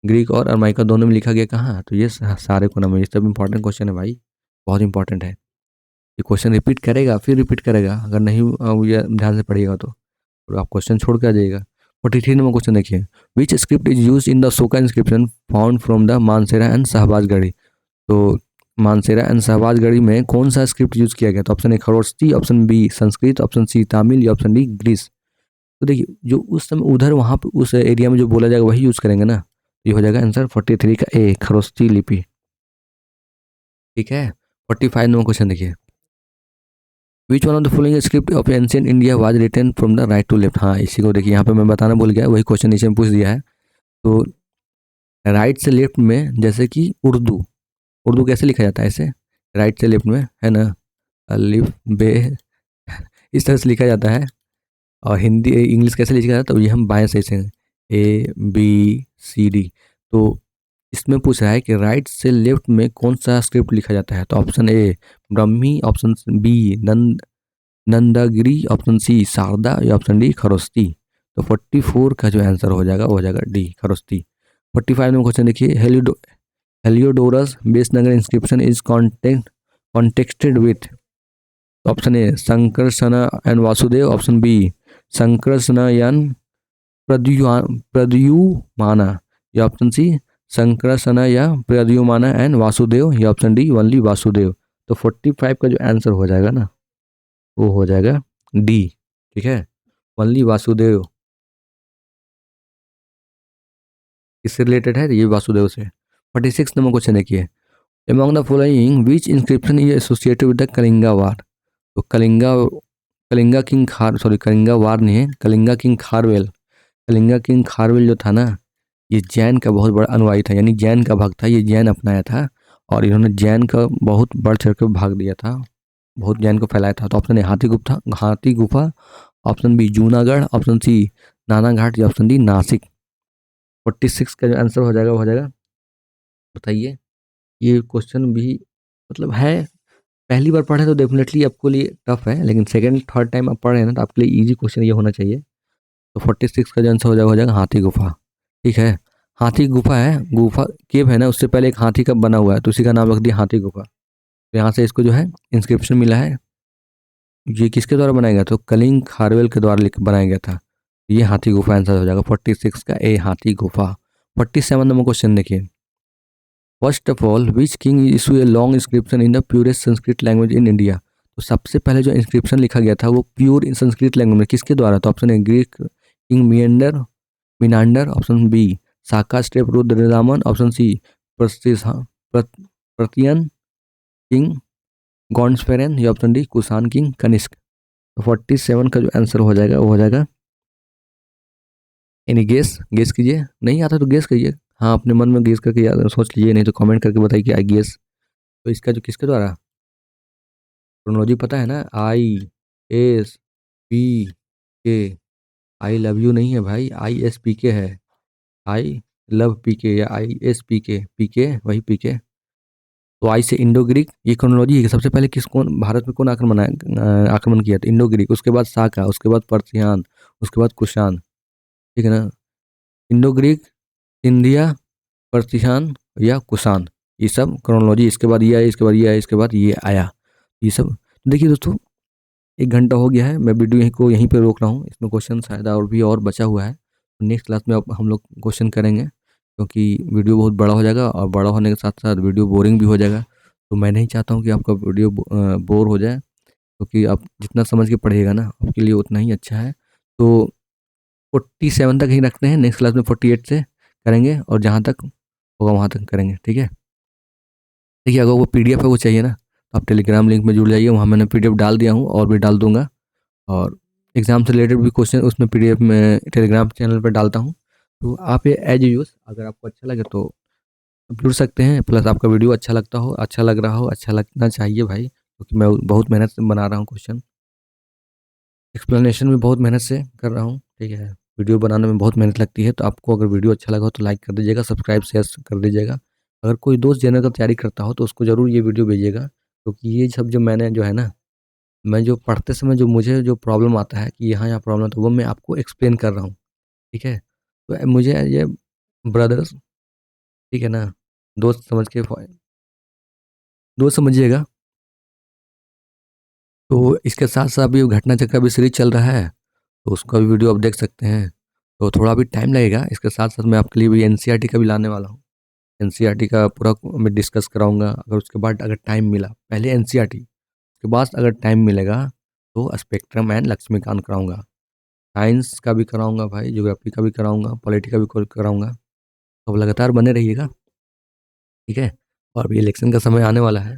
ग्रीक और अरमाइका दोनों में लिखा गया कहाँ? तो ये सारेकुना में। ये सब इंपॉर्टेंट क्वेश्चन है भाई, बहुत इंपॉर्टेंट है। ये क्वेश्चन रिपीट करेगा फिर रिपीट करेगा, अगर नहीं ये ध्यान से पढ़िएगा तो आप क्वेश्चन छोड़ के आ जाइएगा। 43 नंबर क्वेश्चन देखिए, which script is use in the Ashoka inscription found from the Mansehra and Shahbazgarhi. तो मानसेरा एंड शहबाजगढ़ी में कौन सा स्क्रिप्ट यूज किया गया? तो option A Kharosthi, option B Sanskrit, option C Tamil, या ऑप्शन डी ग्रीस। तो देखिए जो उस समय उधर वहाँ पे उस एरिया में जो बोला जाएगा वही यूज करेंगे ना। ये हो जाएगा आंसर 43 का ए, खरोष्टी लिपि, ठीक है। 45 नंबर क्वेश्चन देखिए, which one of the following script of ancient India was written from the right to left. हाँ इसी को देखिए, यहाँ पे मैं बताना भूल गया, वही क्वेश्चन नीचे में पूछ दिया है। तो राइट से लेफ्ट में, जैसे कि उर्दू, उर्दू कैसे लिखा जाता है? ऐसे राइट से लेफ्ट में, है ना, अलिफ बे, इस तरह से लिखा जाता है। और हिंदी इंग्लिश कैसे लिखा जाता है? तो ये हम बाएं से ABCD। तो इसमें पूछ रहा है कि राइट से लेफ्ट में कौन सा स्क्रिप्ट लिखा जाता है। तो option A Brahmi, option B Nandagiri, option C Sharada, या ऑप्शन डी खरोस्ती। तो 44 का जो आंसर हो जाएगा वो हो जाएगा डी, खरोस्ती। 45 में क्वेश्चन देखिए, Heliodorus Besnagar inscription is contexted with. Option A Sankarshana and Vasudeva, option B Sankarshana and Pradyumna, या ऑप्शन सी संकर्षण या प्रद्युमाना एंड वासुदेव, या ऑप्शन डी ओनली वासुदेव। तो 45 का जो आंसर हो जाएगा ना वो हो जाएगा डी, ठीक है, ओनली वासुदेव। इससे रिलेटेड है ये वासुदेव से। 46 नंबर क्वेश्चन देखिए, among the following which inscription is associated with the Kalinga war. तो कलिंगा किंग कलिंगा वार नहीं है, कलिंगा किंग खारवेल। कलिंगा किंग खारवेल जो था ना, ये जैन का बहुत बड़ा अनुयायी था, यानी जैन का भक्त था, ये जैन अपनाया था और इन्होंने जैन का बहुत बढ़ चढ़ कर भाग दिया था, बहुत जैन को फैलाया था। तो option A Hathi Gufa, option B Junagadh, option C Naneghat, या ऑप्शन डी नासिक। 46 का जो आंसर हो जाएगा वो हो जाएगा, बताइए। ये क्वेश्चन भी मतलब है, पहली बार पढ़े तो डेफिनेटली आपको लिए टफ है, लेकिन सेकंड थर्ड टाइम आप पढ़ रहे हैं ना तो आपके लिए इजी क्वेश्चन ये होना चाहिए। तो 46 का जो आंसर हो जाएगा हाथी गुफा, ठीक है। हाथी गुफा है, गुफा केव है ना, उससे पहले एक हाथी का बना हुआ है, तो उसी का नाम रख दिया हाथी गुफा। तो यहाँ से इसको जो है इंस्क्रिप्शन मिला है। ये किसके द्वारा बनाया गया? तो कलिंग खारवेल के द्वारा बनाया गया था। ये हाथी गुफा आंसर हो जाएगा 46 का ए, हाथी गुफा। 47 नंबर क्वेश्चन देखिए, first of all which king issue a long inscription in the purest Sanskrit language in India. तो सबसे पहले जो इंस्क्रिप्शन लिखा गया था वो प्योर संस्कृत लैंग्वेज में किसके द्वारा? तो option A Greek king Menander, option B Saka satrap Rudradaman, option C Parthian king Gondophares, या option D Kushan king Kanishka. तो 47 का जो आंसर हो जाएगा वो हो जाएगा, यानी गेस कीजिए, नहीं आता तो गेस कीजिए, हाँ, अपने मन में गेस करके याद सोच लीजिए, नहीं तो कमेंट करके बताइए कि आई गेस। तो इसका जो किसके द्वारा क्रोनोलॉजी पता है ना, ISPK। आई लव यू नहीं है भाई, ISPK है। आई लव PK या ISPK, PK वही PK। तो आई से इंडो ग्रीक, ये क्रोनोलॉजी है कि सबसे पहले किस कौन भारत में कौन आक्रमण किया था, इंडो ग्रीक, उसके बाद साका, उसके बाद पर्शियान, उसके बाद कुषाण। ठीक है ना, इंडो ग्रीक, सिंधिया, पर्शियान या कुषाण, ये सब क्रोनोलॉजी। इसके बाद ये आया, इसके बाद ये आया, इसके बाद ये आया, ये सब। तो देखिए दोस्तों, 1 घंटा हो गया है, मैं वीडियो यहीं पे रोक रहा हूँ। इसमें क्वेश्चन शायद और भी और बचा हुआ है। नेक्स्ट क्लास में अब हम लोग क्वेश्चन करेंगे, क्योंकि वीडियो बहुत बड़ा हो जाएगा और बड़ा होने के साथ साथ वीडियो बोरिंग भी हो जाएगा। तो मैं नहीं चाहता हूँ कि आपका वीडियो बोर हो जाए, क्योंकि आप जितना समझ के पढ़िएगा ना, आपके लिए उतना ही अच्छा है। तो 47 तक ही रखते हैं, नेक्स्ट क्लास में 48 से करेंगे, और जहाँ तक होगा वहाँ तक करेंगे, ठीक है। देखिए, अगर वो PDF है वो चाहिए ना, तो आप टेलीग्राम लिंक में जुड़ जाइए, वहाँ मैंने PDF डाल दिया हूँ और भी डाल दूंगा। और एग्ज़ाम से रिलेटेड भी क्वेश्चन उसमें PDF में टेलीग्राम चैनल पर डालता हूँ। तो आप ये एज यूज़, अगर आपको अच्छा लगे तो आप जुड़ सकते हैं। प्लस आपका वीडियो अच्छा लगता हो, अच्छा लग रहा हो, अच्छा लगना चाहिए भाई, क्योंकि मैं बहुत मेहनत से बना रहा हूँ क्वेश्चन, एक्सप्लेनेशन भी बहुत मेहनत से कर रहा हूँ, ठीक है। वीडियो बनाने में बहुत मेहनत लगती है। तो आपको अगर वीडियो अच्छा लगा हो तो लाइक कर दीजिएगा, सब्सक्राइब शेयर कर दीजिएगा। अगर कोई दोस्त जनरल का तैयारी करता हो तो उसको ज़रूर ये वीडियो भेजिएगा, क्योंकि ये सब जो मैंने जो है ना, मैं जो पढ़ते समय जो मुझे जो प्रॉब्लम आता है कि यहाँ प्रॉब्लम, तो वो मैं आपको एक्सप्लेन कर रहा हूँ, ठीक है। तो मुझे ये ब्रदर्स, ठीक है ना, दोस्त समझ के दोस्त समझिएगा। तो इसके साथ साथ अभी घटना चक्र भी सीरीज चल रहा है, तो उसका भी वीडियो आप देख सकते हैं। तो थोड़ा भी टाइम लगेगा, इसके साथ साथ मैं आपके लिए भी NCERT का भी लाने वाला हूँ। NCERT का पूरा मैं डिस्कस कराऊंगा। अगर उसके बाद अगर टाइम मिला, पहले NCERT, उसके बाद अगर टाइम मिलेगा तो स्पेक्ट्रम एंड लक्ष्मीकांत कराऊंगा। साइंस का भी कराऊंगा भाई, ज्योग्राफी का भी कराऊंगा, पॉलिटी का भी कराऊंगा। तो अब लगातार बने रहिएगा, ठीक है। और अभी इलेक्शन का समय आने वाला है,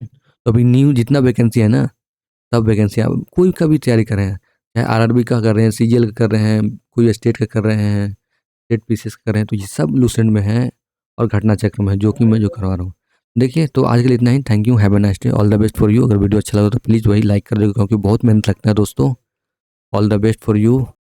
तो अभी न्यू जितना वैकेंसी है ना, सब वैकेंसियाँ, कोई का भी तैयारी कर रहे हैं, चाहे RRB का कर रहे हैं, CGL का कर रहे हैं, कोई स्टेट का कर रहे हैं, स्टेट PCS का कर रहे हैं, तो ये सब लूसेंट में है और घटना चक्र में है, जो कि मैं जो करवा रहा हूँ। देखिए, तो आज के लिए इतना ही। Thank you, have a nice day, all the best for you. अगर वीडियो अच्छा लगा तो प्लीज़ वही लाइक कर दो, क्योंकि बहुत मेहनत लगता है दोस्तों। All the best for you.